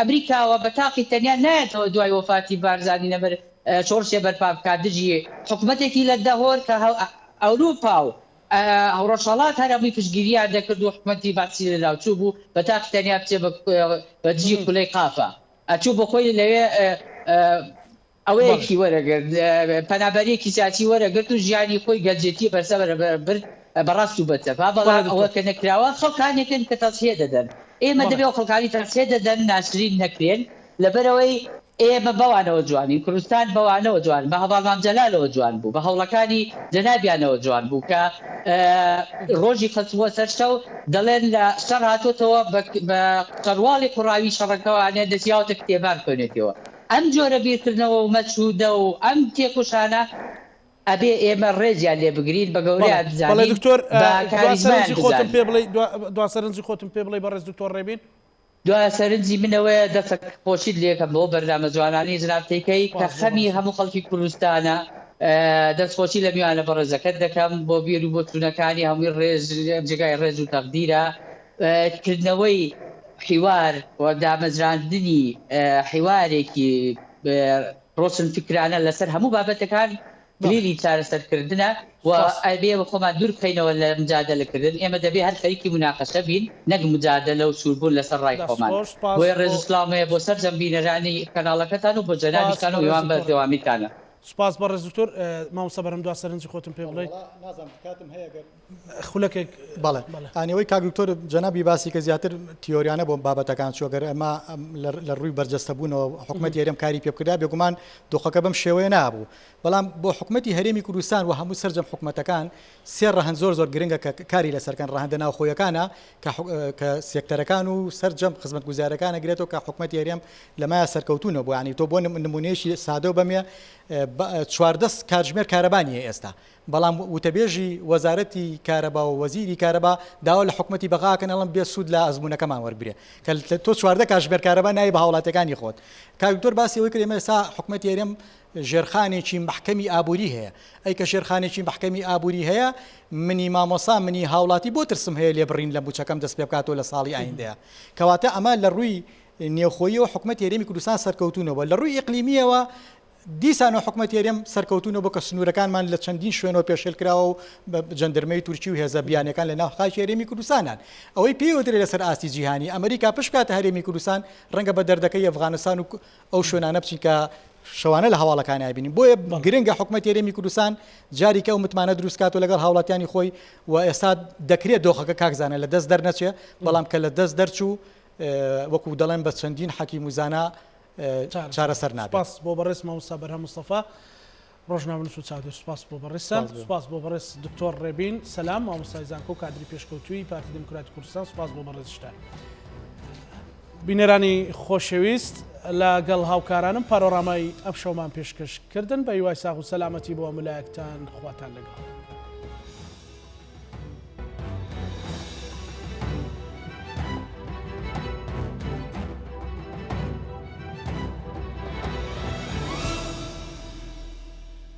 ئەمریکاوە بە تاقی تەنیا نایەتەوە دوای وەفاتی بارزانی لەبەر شۆڕشێ بەرپا بکات دژی حکوومەتێکی لە دەهۆر کە ئەوروپا و هەوڕەشەڵات هەرمی پشگیریان دەکرد و حکوومەتی باسی لەلاوچوو بوو بە تاقی تەنیا بچێ بە دژی کولەی قافە ئەچوو بە خۆی لەوێ ئەوەیەکی وەرەگرت پەنابەرێکی سیاسی وەرەگرت و ژیانی خۆی گەنجێتی بەرسە برد بەڕاست و بەتەفا بەڵام ئەوە کە نەکراوە خەڵکانێکن کە تەسهێ دەدەن ئێمە دەبێت خەڵکانی تەسهێ دەدەن ناشرین نەکرێن لەبەرەوەی ئێمە بەوانەوە جوانی کوردستان بەوانەوە جوان بە هەواڵمان جەلالەوە جوان بوو بە هەوڵەکانی جەنابیانەوە جوان بوو کە ڕۆژی خەچووە سەرشە و دەڵێن لە شەڕ هاتوۆتەوە بە قەرواڵی قوڕاوی شەڕەکەوانێ دەستیاوتە کتێبان بکەنێتەوە ئەم جۆرە بیرکردنەوە و مەچوودە و ئەم تێکوشانە ئەبێ ئێمە ڕێزیان لێ بگرین بە گەورەیان بزانین دکتۆر دواسەرنجی خۆتم پێ بڵێ بەڕێز دکتۆر ڕێبین دوای سەرنجی منەوەی دەست خۆشید لێکم بۆ بەردامە جوانانی جنابتێکەی کە خەمی هەموو خەڵکی کوردستانە دەستخۆشی لە میوانە بەڕێزەکەت دەکەم بۆ بیر و بۆچوونەکانی هەمووی ڕێز جگای ڕێز و تەقدیرە کردنەوەی حیوار و دامەزراندنی حیوارێکی ڕۆشن فکرانە لەسەر هەموو بابەتەکان دلیلی چارەسەرکردنە و ئەبێ بە خۆمان دوور بکەینەوە لە مجادلەکردن ئێمە دەبێ هەر خەریکی مناقەشە بین نەک مجادلە و سووربوون لەسەر ڕای خۆمان بۆی ڕێز سڵامەیە بۆ سەر جەمبینەرانی کەناڵەکەتان و بۆ جەنابیتان و هیوان بەردەوامیتانە سپاس بەڕێز دکتۆر مامۆستا بەرەم دوا سەرنجی خۆتم پێ بڵێ خولەکێک بەڵێ ئانیەوەی کاک دکتۆر جەنابی باسی کە زیاتر تیۆریانە بۆ بابەتەکان چۆگەر ئەمە لە ڕووی بەرجەستەبوونەوە حکوومەتی هەرێم کاری پێبکرا بێگومان دۆخەکە بەم شێوەیە نابوو بەڵام بۆ حکوومەتی هەرێمی کوردستان و هەموو سەرجەم حکوومەتەکان سێ ڕەهەن زۆر گرنگە کە کاری لەسەرکەن ڕەهەندە ناوخۆیەکانە کە سێکتەرەکان و سەرجەم خزمەت گوزارەکانە گرێتەوە کە حکوومەتی هەرێم لەمایە سەرکەوتونە بۆ ینی تۆ بۆ نمونەیەشی سادە و بەمێ 14 کاتژمێر کارەبانیە ئێستا بەڵام وتەبێژی وەزارەتی کارەبا و وەزیری کارەبا داوا لە حکوومەتی بەغاکەن ئەڵم بێ سوود لە ئەزمونونەکەمان وەربرێ کە تۆ 14 کاتژمێر کارەبا نایە بە هاوڵاتەکانی خۆت کاکتۆر باسی ئەوەی کرد ئێمە ئێستا حکوومەتی هەرێم ژێرخانێکی محکەمی ئابووری هەیە ئەی کە ژێرخانێکی محکەمی ئابووری هەیە منی مامۆسا منی هاوڵاتی بۆ ترسم هەیە لێ بڕین لە بوچەکەم دەست پێ بکاتەوە لە ساڵی ئایندەیە کەواتە ئەمە لە ڕووی نێوخۆیی و حکوومەتی هەرێمی کوردستان سەرکەوتونەوە لە ڕووی ئیقلیمیەوە دیسان و حکومەت هێرێم سەرکەوتونەوە بۆ کە سنوورەکانمان لە چەندین شوێنەوە پێشێل کراوە و جەندەرمەی تورکی و هێزە بیانەکان لە ناو خاچی هەرێمی کوردستانان ئەوەی پێوەترێت لەسەر ئاستی جیهانی ئەمریکا پشکاتە هەرێمی کوردستان ڕەنگە بە دەردەکەی ئەفغانستان و ئەو شوێنانە بچین کە شەوانە لە هەواڵەکانی بینین بۆیە گرنگە حکومەت هێرێمی کوردستان جاریکە و متمانە دروستکات و لەگەڵ هاوڵاتیانی خۆی و ئێستا دەکرێت دۆخەکە کاکزانە لە دەست دەرنەچێ بەڵام کە لە دەست دەرچوو وەکو دەڵێن بە چەندین حەکیم وزانە چارەسەر نابێت. سپاس بۆ بەڕێز مامۆستا بەرهەم مستەفا ڕۆژنامەنووس و چاودێر سپاس بۆ بەڕێزتان سپاس بۆ بەڕێز دکتۆر ڕێبین سەلام مامۆستای زانکۆ و کادری پێشکەوتووی پارتی دموکراتی کوردستان سپاس بۆ بەڕێزشتان. بینەرانی خۆشەویست لەگەڵ هاوکارانم پارۆڕامای ئەم شەومان پێشکەشکردن بە هیوای ساغ و سەلامەتی بۆ ملایەکتان خواتان لەگەڵ.